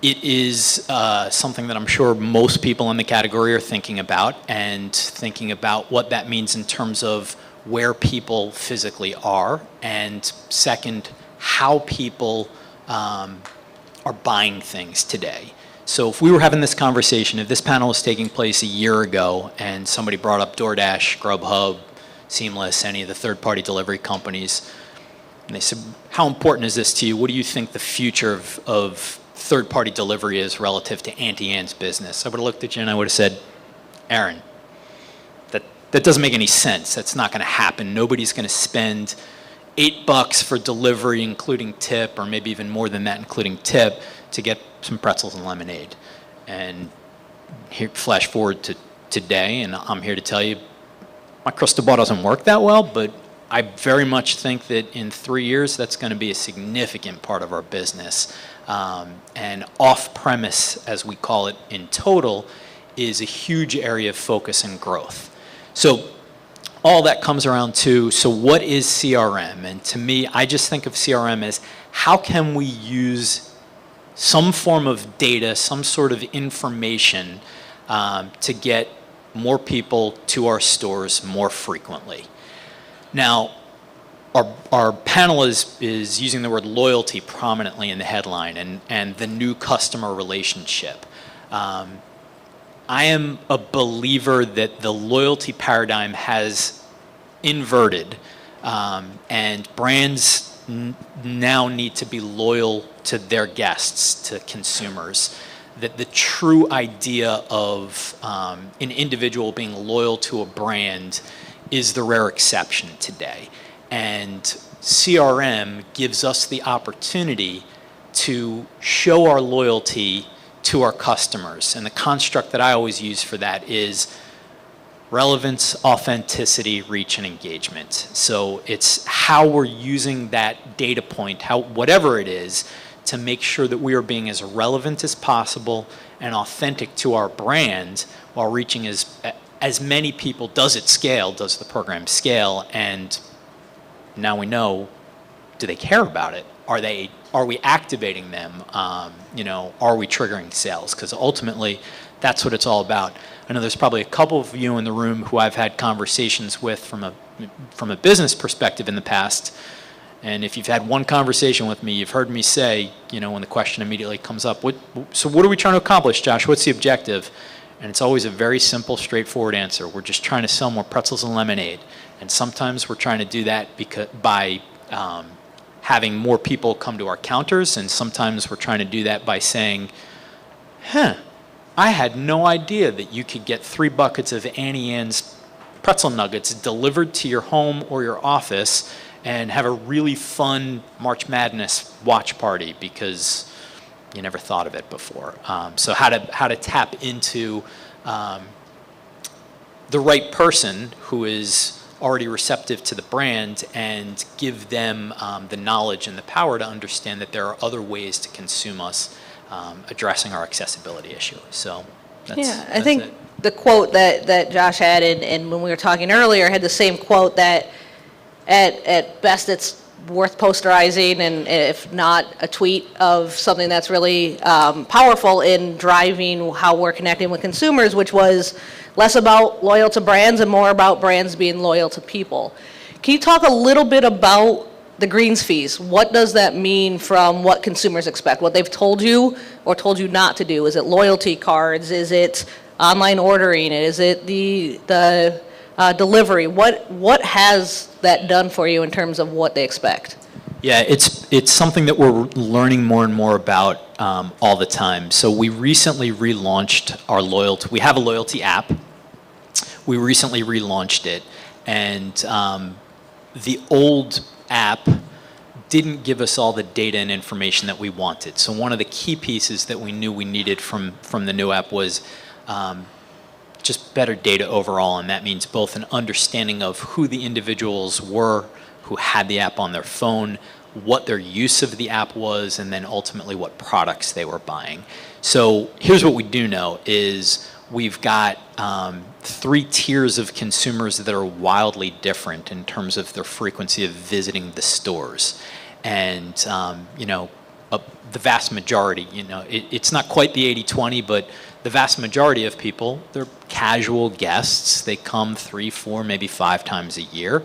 It is something that I'm sure most people in the category are thinking about, and thinking about what that means in terms of where people physically are, and second, how people are buying things today. So if we were having this conversation, if this panel was taking place a year ago and somebody brought up DoorDash, Grubhub, Seamless, any of the third-party delivery companies, and they said, how important is this to you? What do you think the future of third-party delivery is relative to Auntie Anne's business? I would have looked at you and I would have said, Aaron, that doesn't make any sense. That's not going to happen. Nobody's going to spend $8 for delivery, including tip, or maybe even more than that, including tip, to get some pretzels and lemonade. And here, flash forward to today, and I'm here to tell you, my crystal ball doesn't work that well, but I very much think that in 3 years, that's going to be a significant part of our business. And off-premise, as we call it in total, is a huge area of focus and growth. So all that comes around to, so what is CRM? And to me, I just think of CRM as how can we use some form of data, some sort of information to get more people to our stores more frequently. Now, our panel is using the word loyalty prominently in the headline, and the new customer relationship. I am a believer that the loyalty paradigm has inverted, and brands now need to be loyal to their guests, to consumers. That the true idea of an individual being loyal to a brand is the rare exception today. And CRM gives us the opportunity to show our loyalty to our customers. And the construct that I always use for that is relevance, authenticity, reach, and engagement. So it's how we're using that data point, whatever it is, to make sure that we are being as relevant as possible and authentic to our brand while reaching as many people. Does the program scale? And now we know, do they care about it? Are we activating them? Are we triggering sales? Because ultimately, that's what it's all about. I know there's probably a couple of you in the room who I've had conversations with from a business perspective in the past. And if you've had one conversation with me, you've heard me say, when the question immediately comes up, so what are we trying to accomplish, Josh? What's the objective? And it's always a very simple, straightforward answer. We're just trying to sell more pretzels and lemonade. And sometimes we're trying to do that by having more people come to our counters, and sometimes we're trying to do that by saying, I had no idea that you could get 3 buckets of Auntie Anne's pretzel nuggets delivered to your home or your office and have a really fun March Madness watch party because you never thought of it before. So how to tap into the right person who is already receptive to the brand and give them the knowledge and the power to understand that there are other ways to consume us, addressing our accessibility issue. So I think the quote that Josh had, and when we were talking earlier, had the same quote that at best it's worth posterizing, and if not a tweet of something that's really powerful in driving how we're connecting with consumers, which was less about loyal to brands and more about brands being loyal to people. Can you talk a little bit about the greens fees? What does that mean from what consumers expect, what they've told you or told you not to do? Is it loyalty cards? Is it online ordering? Is it the delivery? What has that done for you in terms of what they expect? Yeah, it's something that we're learning more and more about all the time. So we recently relaunched our loyalty. We have a loyalty app. We recently relaunched it, and the old app didn't give us all the data and information that we wanted. So one of the key pieces that we knew we needed from the new app was just better data overall, and that means both an understanding of who the individuals were who had the app on their phone, what their use of the app was, and then ultimately what products they were buying. So here's what we do know is we've got 3 tiers of consumers that are wildly different in terms of their frequency of visiting the stores. And, the vast majority, it's not quite the 80-20, but the vast majority of people, they're casual guests. They come 3, 4, maybe 5 times a year.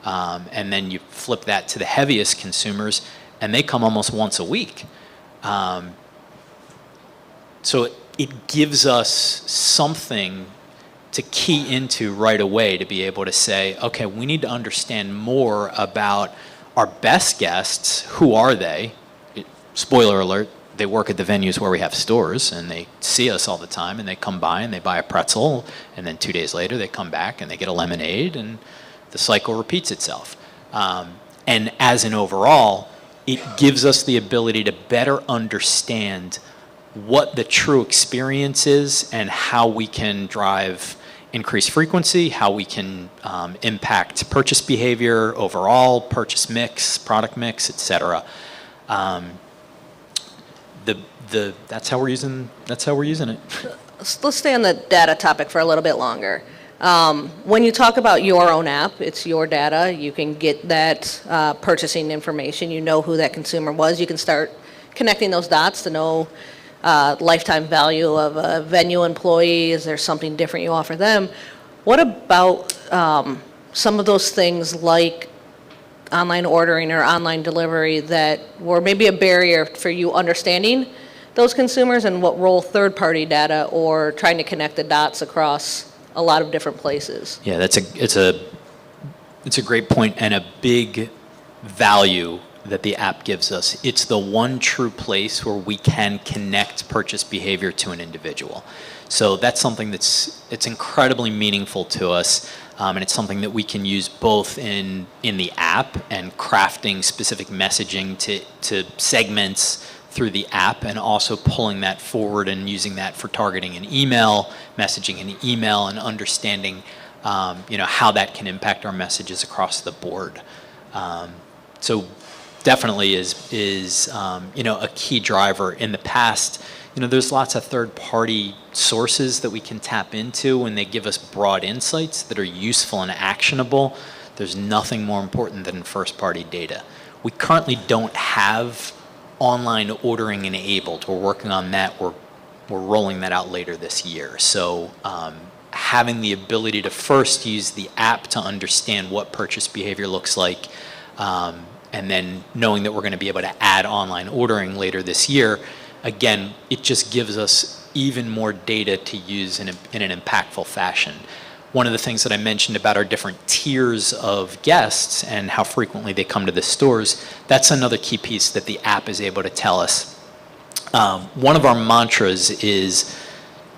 And then you flip that to the heaviest consumers, and they come almost once a week. So it gives us something to key into right away to be able to say, okay, we need to understand more about our best guests. Who are they? Spoiler alert, they work at the venues where we have stores, and they see us all the time, and they come by and they buy a pretzel, and then 2 days later they come back and they get a lemonade, and the cycle repeats itself. And as an overall, it gives us the ability to better understand what the true experience is and how we can drive increased frequency, how we can impact purchase behavior overall, purchase mix, product mix, etc. That's how we're using it. Let's stay on the data topic for a little bit longer. When you talk about your own app, it's your data. You can get that purchasing information. You know who that consumer was. You can start connecting those dots to know lifetime value of a venue employee. Is there something different you offer them? What about some of those things like online ordering or online delivery that were maybe a barrier for you understanding those consumers, and what role third-party data or trying to connect the dots across a lot of different places? Yeah, it's a great point and a big value that the app gives us. It's the one true place where we can connect purchase behavior to an individual. So that's something it's incredibly meaningful to us, and it's something that we can use both in the app and crafting specific messaging to segments through the app, and also pulling that forward and using that for targeting an email, messaging an email, and understanding how that can impact our messages across the board. So definitely is a key driver. In the past, there's lots of third-party sources that we can tap into, and they give us broad insights that are useful and actionable. There's nothing more important than first-party data. We currently don't have online ordering enabled. We're working on that. We're rolling that out later this year. So having the ability to first use the app to understand what purchase behavior looks like, and then knowing that we're going to be able to add online ordering later this year, again, it just gives us even more data to use in an impactful fashion. One of the things that I mentioned about our different tiers of guests and how frequently they come to the stores, that's another key piece that the app is able to tell us. One of our mantras is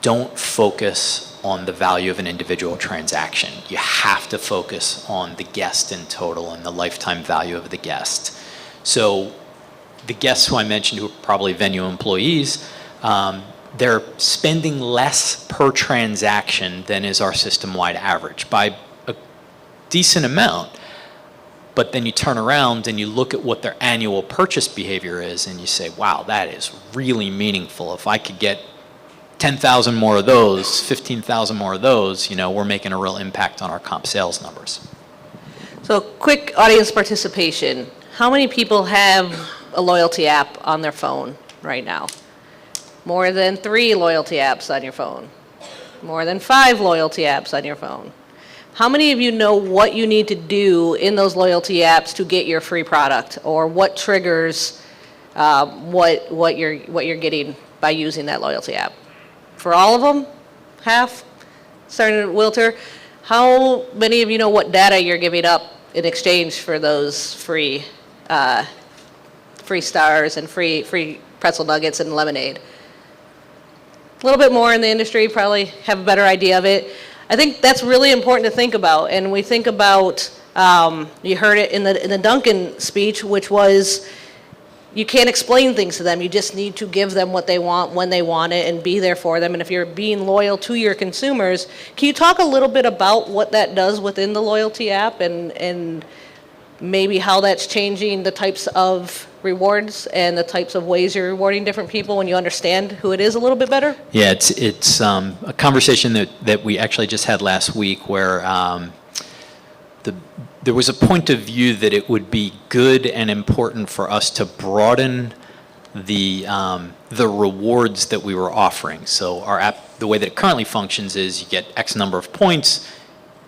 don't focus on the value of an individual transaction. You have to focus on the guest in total and the lifetime value of the guest. So the guests who I mentioned, who are probably venue employees, they're spending less per transaction than is our system-wide average by a decent amount. But then you turn around and you look at what their annual purchase behavior is, and you say, wow, that is really meaningful. If I could get 10,000 more of those, 15,000 more of those, we're making a real impact on our comp sales numbers. So quick audience participation. How many people have a loyalty app on their phone right now? More than 3 loyalty apps on your phone? More than 5 loyalty apps on your phone? How many of you know what you need to do in those loyalty apps to get your free product, or what triggers what you're getting by using that loyalty app? For all of them? Half? Starting at Wilter. How many of you know what data you're giving up in exchange for those free stars and free pretzel nuggets and lemonade. A little bit more in the industry probably have a better idea of it. I think that's really important to think about. And we think about, you heard it in the Dunkin' speech, which was, you can't explain things to them. You just need to give them what they want when they want it and be there for them. And if you're being loyal to your consumers, can you talk a little bit about what that does within the loyalty app and maybe how that's changing the types of rewards and the types of ways you're rewarding different people when you understand who it is a little bit better? Yeah, it's a conversation that we actually just had last week where there was a point of view that it would be good and important for us to broaden the rewards that we were offering. So our app, the way that it currently functions is you get X number of points,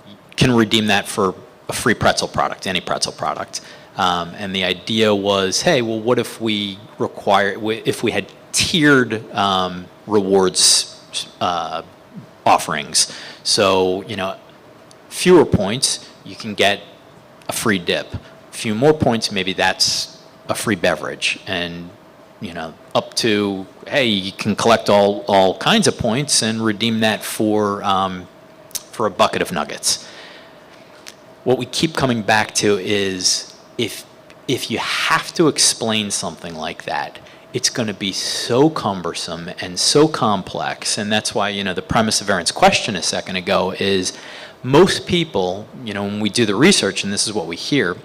you can redeem that for a free pretzel product, any pretzel product. And the idea was, hey, well, what if we had tiered rewards offerings? So, fewer points, you can get a free dip. A few more points, maybe that's a free beverage. And, up to, hey, you can collect all kinds of points and redeem that for a bucket of nuggets. What we keep coming back to is if you have to explain something like that, it's going to be so cumbersome and so complex. And that's why, the premise of Aaron's question a second ago is most people, when we do the research, and this is what we hear,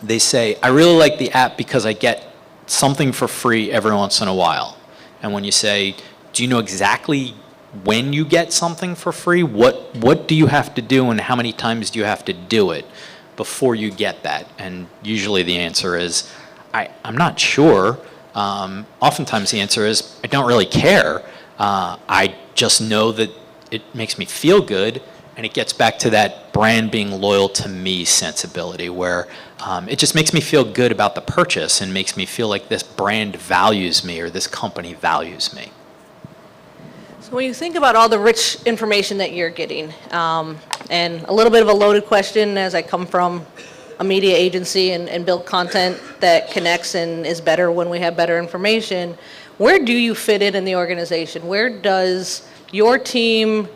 they say, I really like the app because I get something for free every once in a while. And when you say, do you know exactly when you get something for free? What do you have to do and how many times do you have to do it before you get that? And usually the answer is, I'm not sure. Oftentimes the answer is, I don't really care. I just know that it makes me feel good, and it gets back to that brand being loyal to me sensibility, where it just makes me feel good about the purchase and makes me feel like this brand values me or this company values me. So when you think about all the rich information that you're getting, and a little bit of a loaded question as I come from a media agency and build content that connects and is better when we have better information, where do you fit in the organization? Where does your team,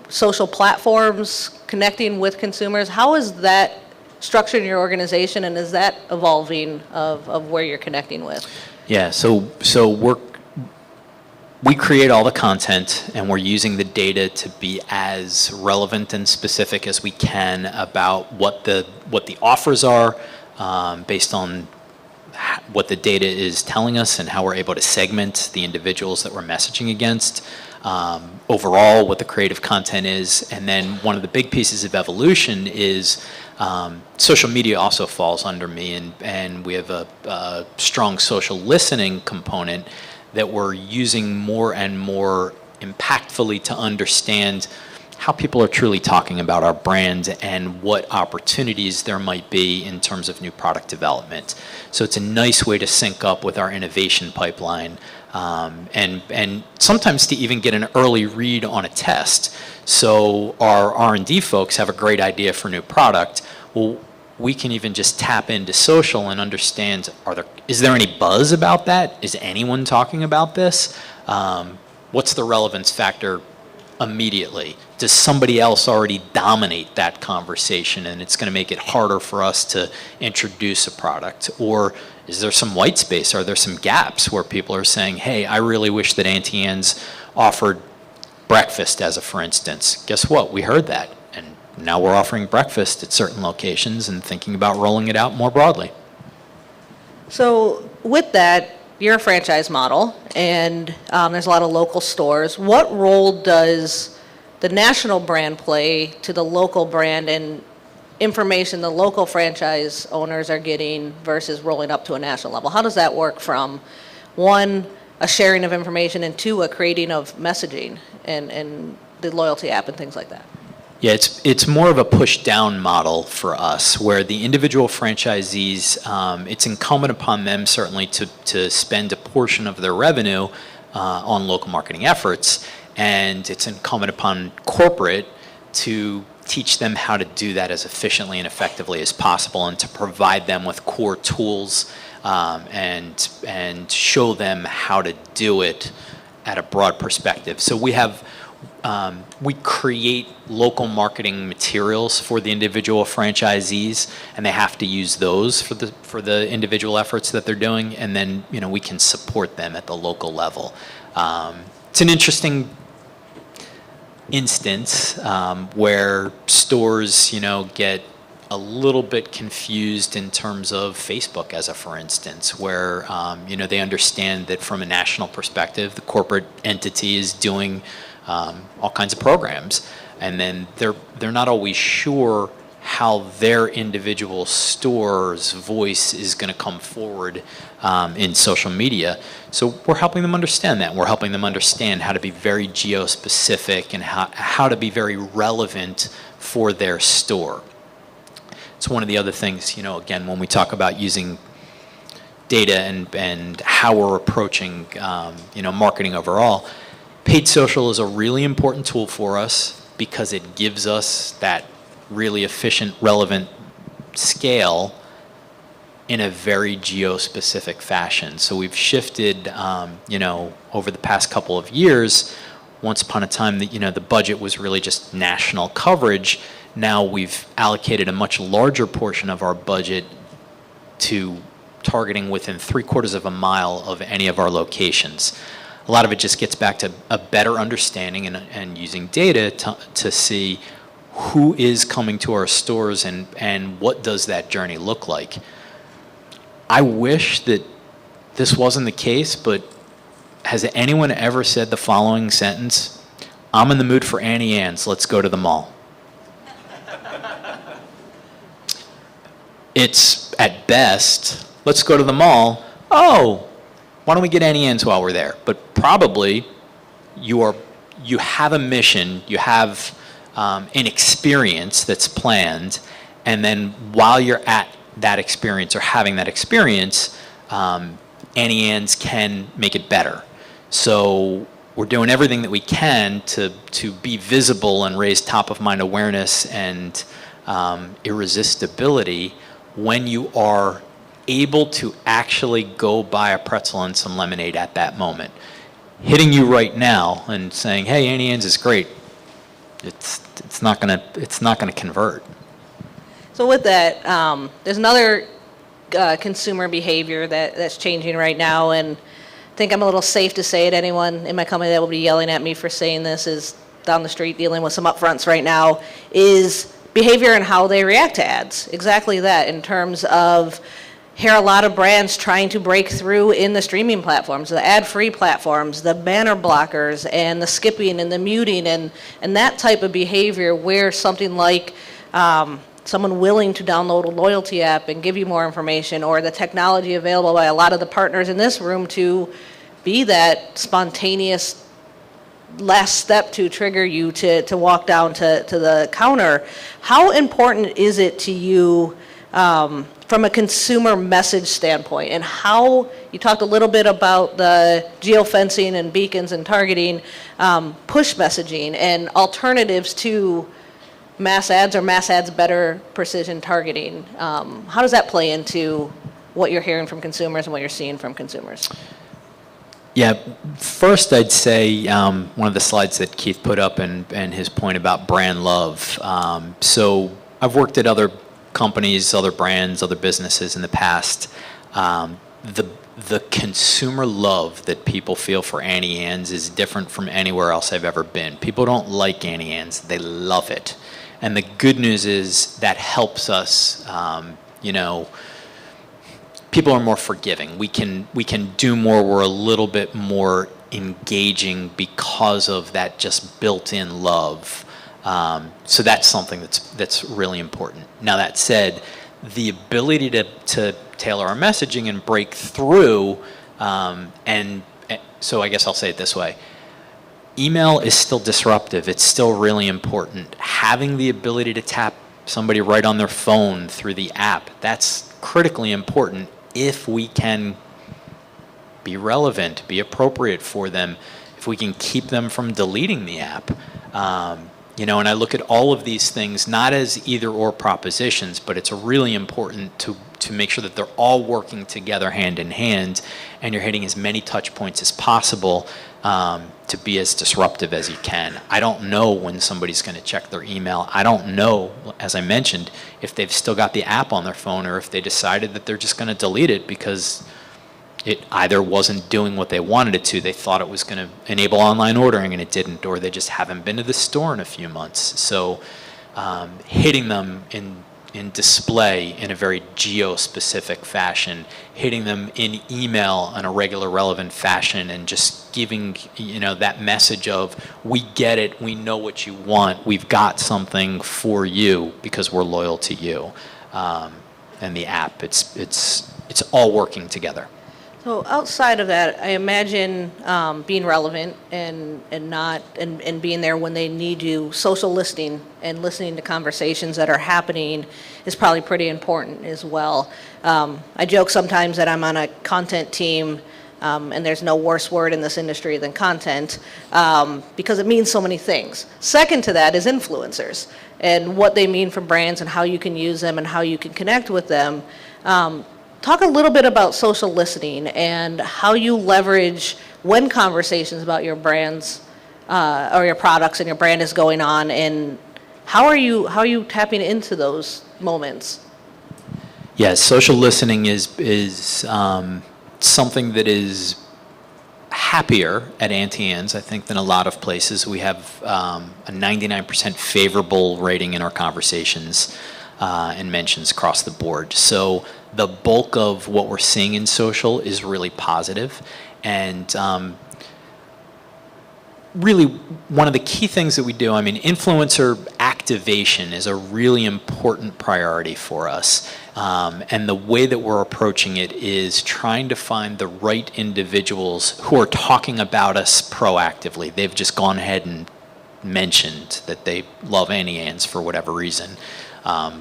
social platforms, connecting with consumers, how is that structured in your organization, and is that evolving of where you're connecting with? Yeah, so we create all the content, and we're using the data to be as relevant and specific as we can about what the offers are, based on what the data is telling us and how we're able to segment the individuals that we're messaging against. Overall, what the creative content is, and then one of the big pieces of evolution is social media also falls under me, and we have a strong social listening component that we're using more and more impactfully to understand how people are truly talking about our brand and what opportunities there might be in terms of new product development. So it's a nice way to sync up with our innovation pipeline, and sometimes to even get an early read on a test. So our R&D folks have a great idea for a new product. Well, we can even just tap into social and understand, is there any buzz about that? Is anyone talking about this? What's the relevance factor immediately? Does somebody else already dominate that conversation and it's going to make it harder for us to introduce a product? Or is there some white space? Are there some gaps where people are saying, hey, I really wish that Auntie Anne's offered breakfast as a for instance? Guess what? We heard that. And now we're offering breakfast at certain locations and thinking about rolling it out more broadly. So with that, you're a franchise model, and there's a lot of local stores. What role does the national brand play to the local brand and information the local franchise owners are getting versus rolling up to a national level? How does that work from, one, a sharing of information, and two, a creating of messaging and the loyalty app and things like that? Yeah, it's more of a push-down model for us, where the individual franchisees, it's incumbent upon them certainly to spend a portion of their revenue on local marketing efforts, and it's incumbent upon corporate to teach them how to do that as efficiently and effectively as possible and to provide them with core tools and show them how to do it at a broad perspective. So we create local marketing materials for the individual franchisees, and they have to use those for the individual efforts that they're doing, and then we can support them at the local level. It's an interesting instance where stores get a little bit confused in terms of Facebook, as a for instance, where they understand that from a national perspective, the corporate entity is doing all kinds of programs, and then they're not always sure how their individual store's voice is going to come forward in social media. So we're helping them understand that. We're helping them understand how to be very geo-specific and how to be very relevant for their store. It's one of the other things, again, when we talk about using data and how we're approaching, marketing overall, paid social is a really important tool for us because it gives us that really efficient, relevant scale in a very geo-specific fashion. So we've shifted, over the past couple of years. Once upon a time, the budget was really just national coverage. Now we've allocated a much larger portion of our budget to targeting within 3/4 of a mile of any of our locations. A lot of it just gets back to a better understanding and using data to see who is coming to our stores and what does that journey look like. I wish that this wasn't the case, but has anyone ever said the following sentence? I'm in the mood for Annie Ann's, let's go to the mall. It's, at best, let's go to the mall. Oh, why don't we get Annie Ann's while we're there? But probably you have a mission, you have an experience that's planned, and then while you're at that experience or having that experience, Annie Ann's can make it better. So we're doing everything that we can to be visible and raise top of mind awareness and irresistibility when you are able to actually go buy a pretzel and some lemonade at that moment. Hitting you right now and saying, "Hey, Annie Ann's is great," it's not gonna convert. So with that, there's another consumer behavior that's changing right now, and I think I'm a little safe to say it. Anyone in my company that will be yelling at me for saying this is down the street dealing with some upfronts right now, is behavior and how they react to ads. Exactly that, in terms of hear a lot of brands trying to break through in the streaming platforms, the ad-free platforms, the banner blockers, and the skipping and the muting, and that type of behavior where something like someone willing to download a loyalty app and give you more information, or the technology available by a lot of the partners in this room to be that spontaneous last step to trigger you to walk down to the counter. How important is it to you from a consumer message standpoint, and how, you talked a little bit about the geofencing and beacons and targeting, push messaging and alternatives to mass ads or mass ads better precision targeting. How does that play into what you're hearing from consumers and what you're seeing from consumers? Yeah, first I'd say one of the slides that Keith put up and his point about brand love. So I've worked at other companies, other brands, other businesses in the past. The consumer love that people feel for Annie Ann's is different from anywhere else I've ever been. People don't like Annie Ann's, they love it. And the good news is that helps us, people are more forgiving. We can do more. We're a little bit more engaging because of that just built-in love. So that's something that's really important. Now that said, the ability to tailor our messaging and break through, and so I guess I'll say it this way. Email is still disruptive. It's still really important. Having the ability to tap somebody right on their phone through the app, that's critically important if we can be relevant, be appropriate for them, if we can keep them from deleting the app. And I look at all of these things not as either or propositions, but it's really important to make sure that they're all working together hand in hand, and you're hitting as many touch points as possible to be as disruptive as you can. I don't know when somebody's going to check their email. I don't know, as I mentioned, if they've still got the app on their phone or if they decided that they're just going to delete it because it either wasn't doing what they wanted it to. They thought it was going to enable online ordering and it didn't, or they just haven't been to the store in a few months. So hitting them in display in a very geo-specific fashion, hitting them in email in a regular, relevant fashion, and just giving that message of, we get it, we know what you want, we've got something for you because we're loyal to you. And the app, it's all working together. So outside of that, I imagine being relevant and being there when they need you, social listening and listening to conversations that are happening is probably pretty important as well. I joke sometimes that I'm on a content team, and there's no worse word in this industry than content, because it means so many things. Second to that is influencers and what they mean for brands and how you can use them and how you can connect with them. Talk a little bit about social listening and how you leverage when conversations about your brands or your products and your brand is going on, and how are you tapping into those moments? Yeah, social listening is something that is happier at Auntie Anne's, I think, than a lot of places. We have a 99% favorable rating in our conversations and mentions across the board. So the bulk of what we're seeing in social is really positive. And really, one of the key things that we do, influencer activation is a really important priority for us. And the way that we're approaching it is trying to find the right individuals who are talking about us proactively. They've just gone ahead and mentioned that they love Auntie Anne's for whatever reason.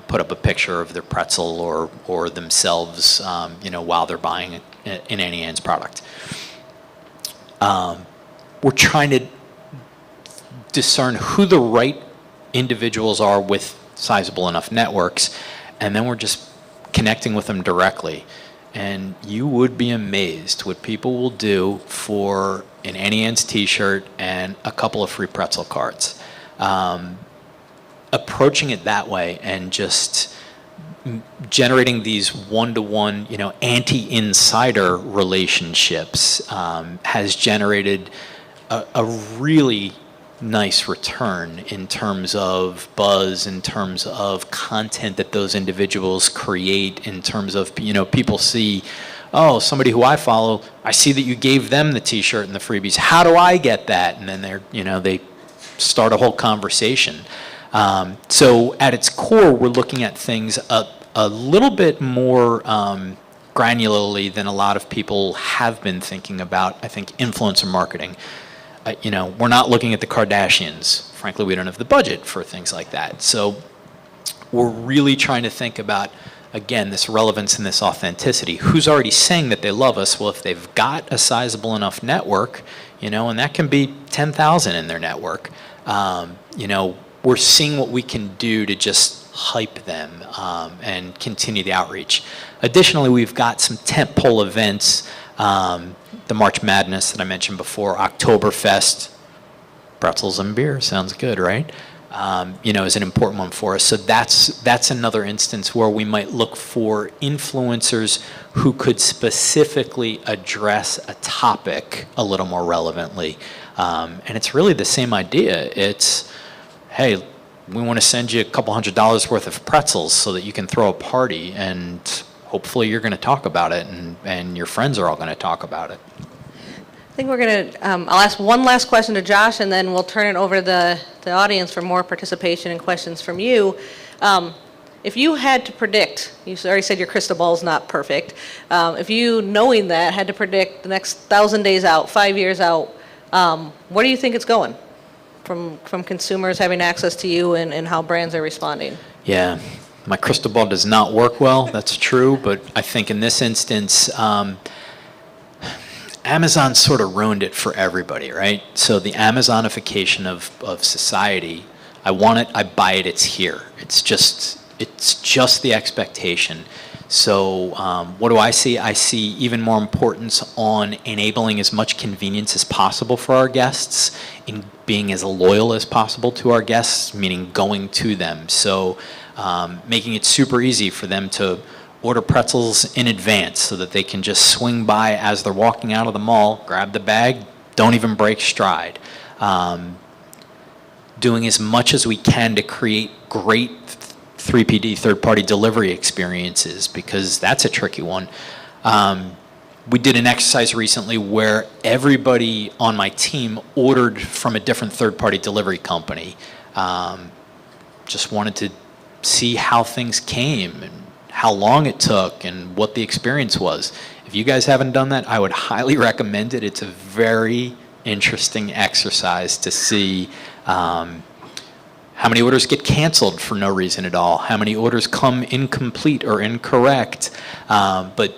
Put up a picture of their pretzel or themselves, while they're buying an Auntie Anne's product. We're trying to discern who the right individuals are with sizable enough networks, and then we're just connecting with them directly. And you would be amazed what people will do for an Auntie Anne's t-shirt and a couple of free pretzel cards. Approaching it that way and just generating these one-to-one, anti-insider relationships has generated a really nice return in terms of buzz, in terms of content that those individuals create, in terms of, people see, oh, somebody who I follow, I see that you gave them the t-shirt and the freebies. How do I get that? And then they start a whole conversation. So at its core, we're looking at things a little bit more granularly than a lot of people have been thinking about, I think, influencer marketing. We're not looking at the Kardashians. Frankly, we don't have the budget for things like that. So we're really trying to think about, again, this relevance and this authenticity. Who's already saying that they love us? Well, if they've got a sizable enough network, and that can be 10,000 in their network, we're seeing what we can do to just hype them and continue the outreach. Additionally, we've got some tentpole events, the March Madness that I mentioned before, Oktoberfest, pretzels and beer, sounds good, right? Is an important one for us. So that's another instance where we might look for influencers who could specifically address a topic a little more relevantly. And it's really the same idea. It's, hey, we want to send you a couple $100 worth of pretzels so that you can throw a party, and hopefully you're going to talk about it, and your friends are all going to talk about it. I think we're going to, I'll ask one last question to Josh, and then we'll turn it over to the audience for more participation and questions from you. If you had to predict, you already said your crystal ball is not perfect. If you, knowing that, had to predict the next 1,000 days out, 5 years out, where do you think it's going? From consumers having access to you and how brands are responding? Yeah, my crystal ball does not work well, that's true, but I think in this instance, Amazon sort of ruined it for everybody, right? So the Amazonification of society I want it, I buy it, it's here. It's just the expectation. So what do I see? I see even more importance on enabling as much convenience as possible for our guests, in being as loyal as possible to our guests, meaning going to them. So making it super easy for them to order pretzels in advance so that they can just swing by as they're walking out of the mall, grab the bag, don't even break stride. Doing as much as we can to create great 3PD, third-party delivery experiences, because that's a tricky one. We did an exercise recently where everybody on my team ordered from a different third-party delivery company. Just wanted to see how things came and how long it took and what the experience was. If you guys haven't done that, I would highly recommend it. It's a very interesting exercise to see how many orders get canceled for no reason at all, how many orders come incomplete or incorrect. But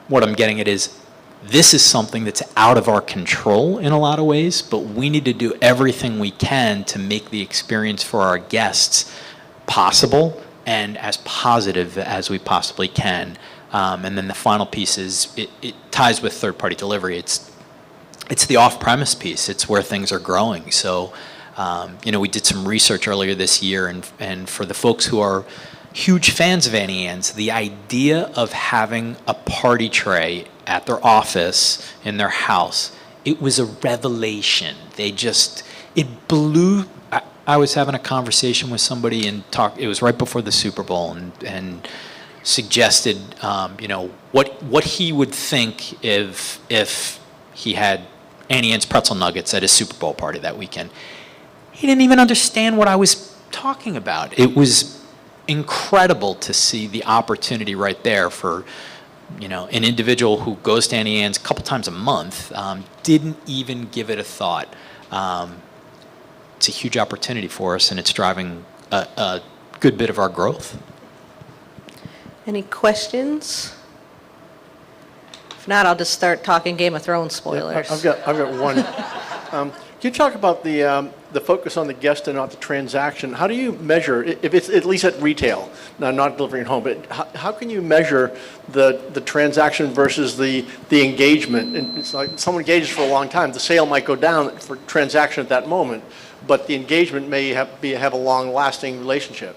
what I'm getting at is, this is something that's out of our control in a lot of ways, but we need to do everything we can to make the experience for our guests possible and as positive as we possibly can. And then the final piece is, it ties with third-party delivery. It's the off-premise piece. It's where things are growing. So, we did some research earlier this year, and for the folks who are huge fans of Annie Ann's, the idea of having a party tray at their office, in their house, it was a revelation. It blew. I was having a conversation with somebody it was right before the Super Bowl, and suggested, what he would think if he had Annie Ann's pretzel nuggets at his Super Bowl party that weekend. He didn't even understand what I was talking about. It was incredible to see the opportunity right there for, an individual who goes to Annie Ann's a couple times a month, didn't even give it a thought. It's a huge opportunity for us, and it's driving a good bit of our growth. Any questions? If not, I'll just start talking Game of Thrones spoilers. Yeah, I've got one. Can you talk about the focus on the guest and not the transaction? How do you measure, if it's at least at retail, not delivering home, but how can you measure the transaction versus the engagement? And it's like someone engages for a long time, the sale might go down for transaction at that moment, but the engagement may have a long-lasting relationship.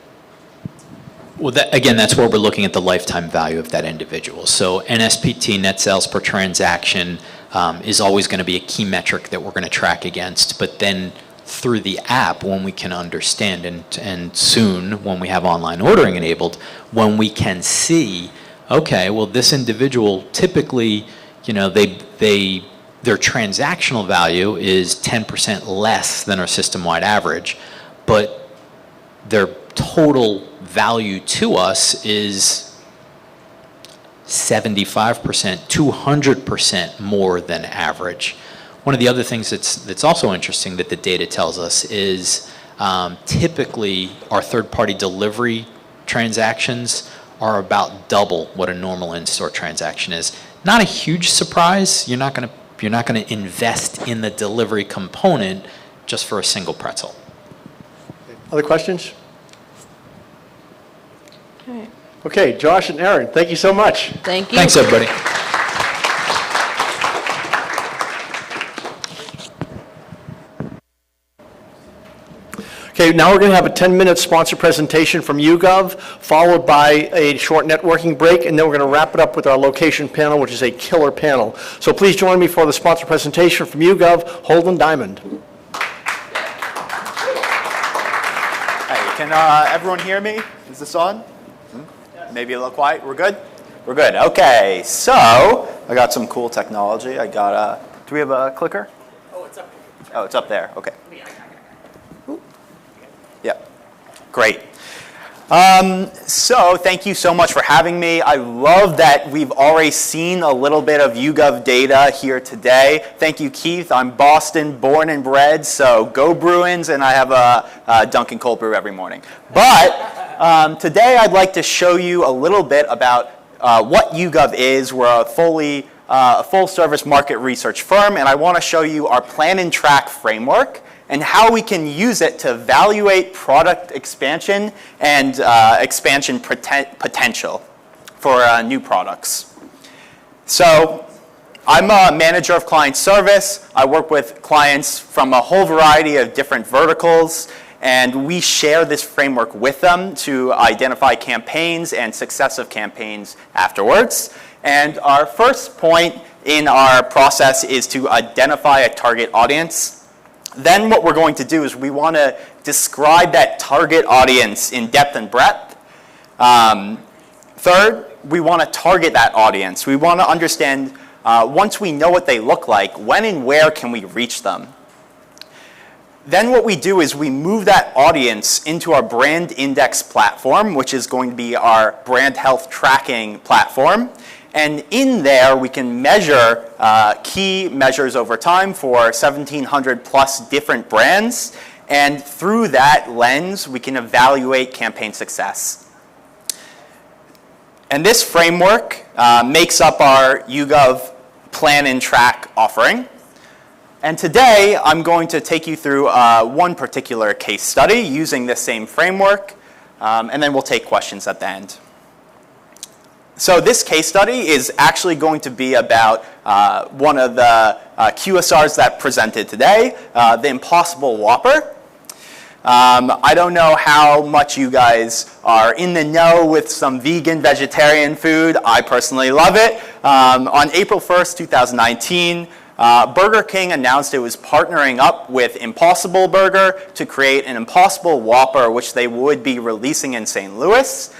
Well, that's where we're looking at the lifetime value of that individual. So NSPT, net sales per transaction, is always going to be a key metric that we're going to track against. But then through the app, when we can understand, and soon when we have online ordering enabled, when we can see, okay, well, this individual typically, their transactional value is 10% less than our system-wide average, but their total value to us is 75%, 200% more than average. One of the other things that's also interesting that the data tells us is typically our third-party delivery transactions are about double what a normal in-store transaction is. Not a huge surprise. You're not going to invest in the delivery component just for a single pretzel. Other questions? All right. Okay, Josh and Aaron, thank you so much. Thank you. Thanks, everybody. Okay, now we're going to have a 10-minute sponsor presentation from YouGov, followed by a short networking break, and then we're going to wrap it up with our location panel, which is a killer panel. So please join me for the sponsor presentation from YouGov, Holden Diamond. Hey, can everyone hear me? Is this on? Maybe a little quiet. We're good? We're good. Okay, so I got some cool technology. I got do we have a clicker? Oh, it's up there. Oh, it's up there. Okay. Yeah. Great. So thank you so much for having me. I love that we've already seen a little bit of YouGov data here today. Thank you, Keith. I'm Boston born and bred, so go Bruins, and I have a Dunkin' cold brew every morning. But today I'd like to show you a little bit about what YouGov is. We're a full-service market research firm, and I want to show you our plan and track framework and how we can use it to evaluate product expansion and expansion potential for new products. So I'm a manager of client service. I work with clients from a whole variety of different verticals, and we share this framework with them to identify campaigns and success of campaigns afterwards. And our first point in our process is to identify a target audience. Then what we're going to do is we want to describe that target audience in depth and breadth. Third, we want to target that audience. We want to understand, once we know what they look like, when and where can we reach them? Then what we do is we move that audience into our brand index platform, which is going to be our brand health tracking platform. And in there, we can measure key measures over time for 1,700 plus different brands. And through that lens, we can evaluate campaign success. And this framework makes up our YouGov Plan and Track offering. And today, I'm going to take you through one particular case study using this same framework, and then we'll take questions at the end. So this case study is actually going to be about one of the QSRs that presented today, the Impossible Whopper. I don't know how much you guys are in the know with some vegan, vegetarian food. I personally love it. On April 1st, 2019, Burger King announced it was partnering up with Impossible Burger to create an Impossible Whopper, which they would be releasing in St. Louis.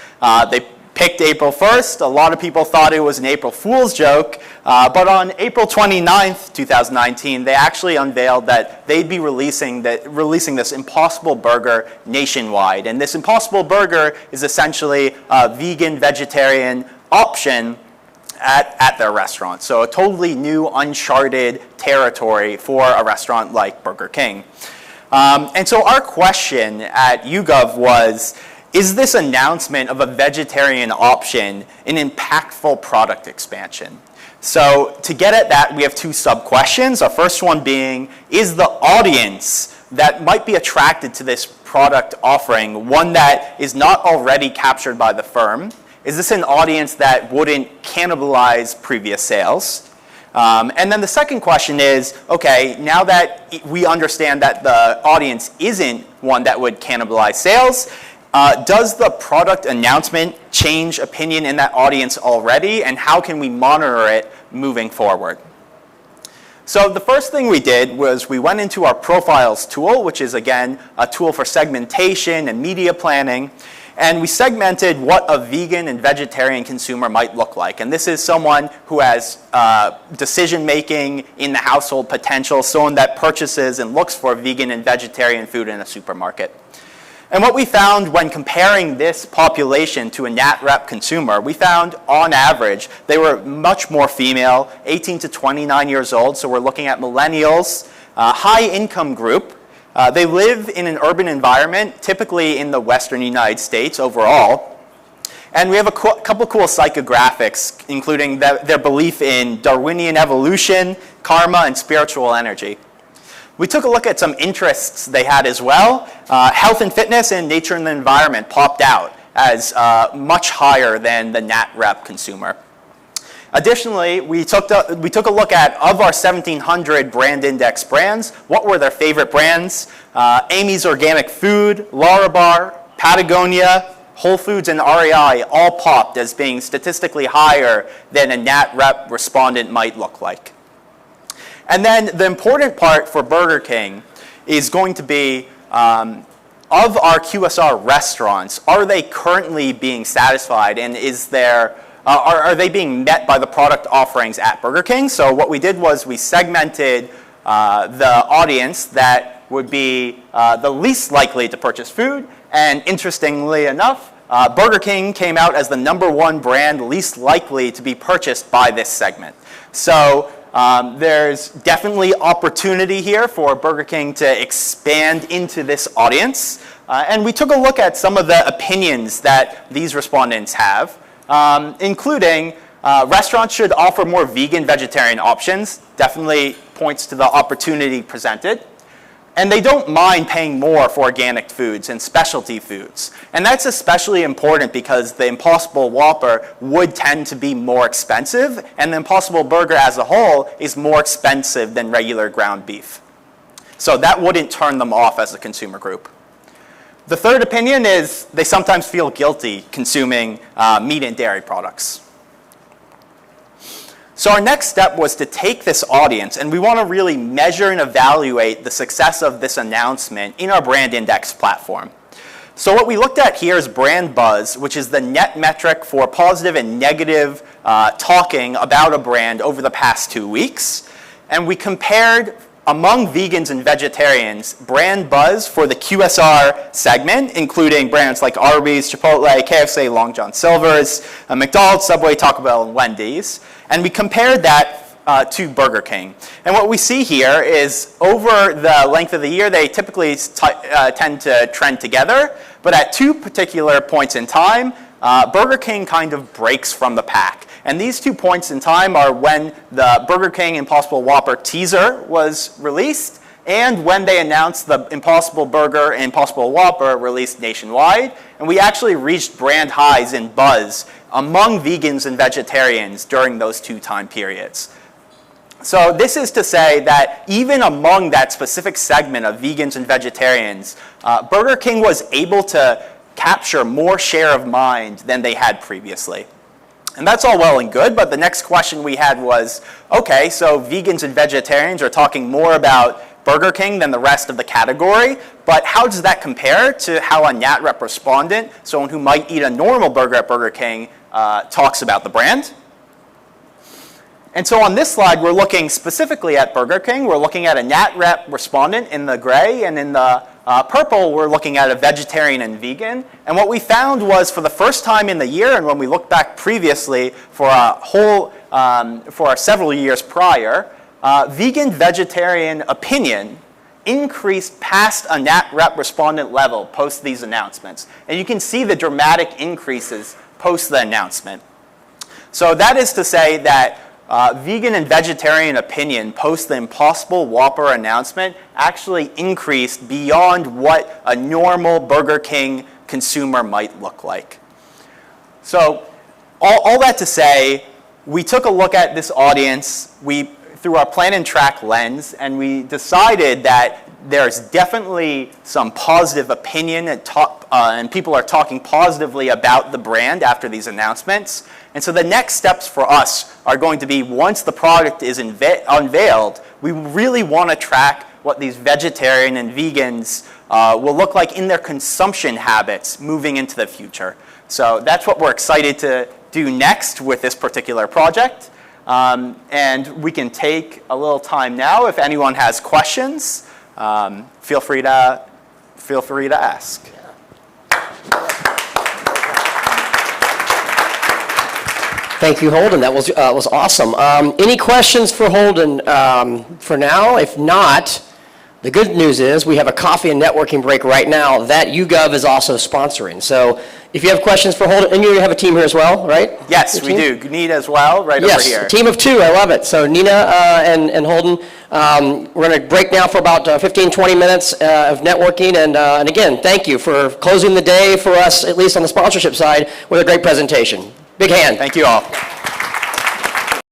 They picked April 1st. A lot of people thought it was an April Fool's joke, but on April 29th, 2019, they actually unveiled that they'd be releasing this Impossible Burger nationwide. And this Impossible Burger is essentially a vegan, vegetarian option at their restaurant. So a totally new, uncharted territory for a restaurant like Burger King. And so our question at YouGov was, is this announcement of a vegetarian option an impactful product expansion? So to get at that, we have two sub-questions. Our first one being, is the audience that might be attracted to this product offering one that is not already captured by the firm? Is this an audience that wouldn't cannibalize previous sales? And then the second question is, okay, now that we understand that the audience isn't one that would cannibalize sales, does the product announcement change opinion in that audience already, and how can we monitor it moving forward? So the first thing we did was we went into our profiles tool, which is, again, a tool for segmentation and media planning, and we segmented what a vegan and vegetarian consumer might look like. And this is someone who has decision-making in the household potential, someone that purchases and looks for vegan and vegetarian food in a supermarket. And what we found when comparing this population to a Nat Rep consumer, we found on average they were much more female, 18 to 29 years old, so we're looking at millennials, high income group. They live in an urban environment, typically in the Western United States overall. And we have a couple cool psychographics, including their belief in Darwinian evolution, karma, and spiritual energy. We took a look at some interests they had as well. Health and fitness and nature and the environment popped out as much higher than the Nat Rep consumer. Additionally, we took a look at, of our 1,700 brand index brands, what were their favorite brands? Amy's Organic Food, Larabar, Patagonia, Whole Foods, and REI all popped as being statistically higher than a Nat Rep respondent might look like. And then the important part for Burger King is going to be, of our QSR restaurants, are they currently being satisfied, and are they being met by the product offerings at Burger King? So what we did was we segmented the audience that would be the least likely to purchase food, and interestingly enough, Burger King came out as the #1 brand least likely to be purchased by this segment. So there's definitely opportunity here for Burger King to expand into this audience. And we took a look at some of the opinions that these respondents have, including restaurants should offer more vegan, vegetarian options. Definitely points to the opportunity presented. And they don't mind paying more for organic foods and specialty foods. And that's especially important because the Impossible Whopper would tend to be more expensive, and the Impossible Burger as a whole is more expensive than regular ground beef. So that wouldn't turn them off as a consumer group. The third opinion is they sometimes feel guilty consuming meat and dairy products. So our next step was to take this audience, and we want to really measure and evaluate the success of this announcement in our brand index platform. So what we looked at here is brand buzz, which is the net metric for positive and negative talking about a brand over the past 2 weeks. And we compared among vegans and vegetarians brand buzz for the QSR segment, including brands like Arby's, Chipotle, KFC, Long John Silver's, McDonald's, Subway, Taco Bell, and Wendy's. And we compared that to Burger King. And what we see here is over the length of the year, they typically tend to trend together. But at 2 particular points in time, Burger King kind of breaks from the pack. And these 2 points in time are when the Burger King Impossible Whopper teaser was released and when they announced the Impossible Burger and Impossible Whopper released nationwide. And we actually reached brand highs in buzz among vegans and vegetarians during those 2 time periods. So this is to say that even among that specific segment of vegans and vegetarians, Burger King was able to capture more share of mind than they had previously. And that's all well and good, but the next question we had was, okay, so vegans and vegetarians are talking more about Burger King than the rest of the category, but how does that compare to how a NatRep respondent, someone who might eat a normal burger at Burger King, talks about the brand? And so on this slide, we're looking specifically at Burger King. We're looking at a NatRep respondent in the gray, and in the purple, we're looking at a vegetarian and vegan. And what we found was for the first time in the year, and when we looked back previously for for several years prior, vegan-vegetarian opinion increased past a NatRep respondent level post these announcements. And you can see the dramatic increases post the announcement. So that is to say that vegan and vegetarian opinion post the Impossible Whopper announcement actually increased beyond what a normal Burger King consumer might look like. So all that to say, we took a look at this audience through our plan and track lens, and we decided that there's definitely some positive opinion and people are talking positively about the brand after these announcements. And so the next steps for us are going to be, once the product is unveiled, we really want to track what these vegetarian and vegans will look like in their consumption habits moving into the future. So that's what we're excited to do next with this particular project. And we can take a little time now. If anyone has questions, feel free to ask. Thank you, Holden. That was awesome. Any questions for Holden for now? If not, the good news is we have a coffee and networking break right now that YouGov is also sponsoring. So if you have questions for Holden, and you have a team here as well, right? Yes, we do. Nina as well, over here. Yes, a team of 2. I love it. So Nina and Holden, we're going to break now for about 15, 20 minutes of networking. And again, thank you for closing the day for us, at least on the sponsorship side, with a great presentation. Big hand. Thank you all.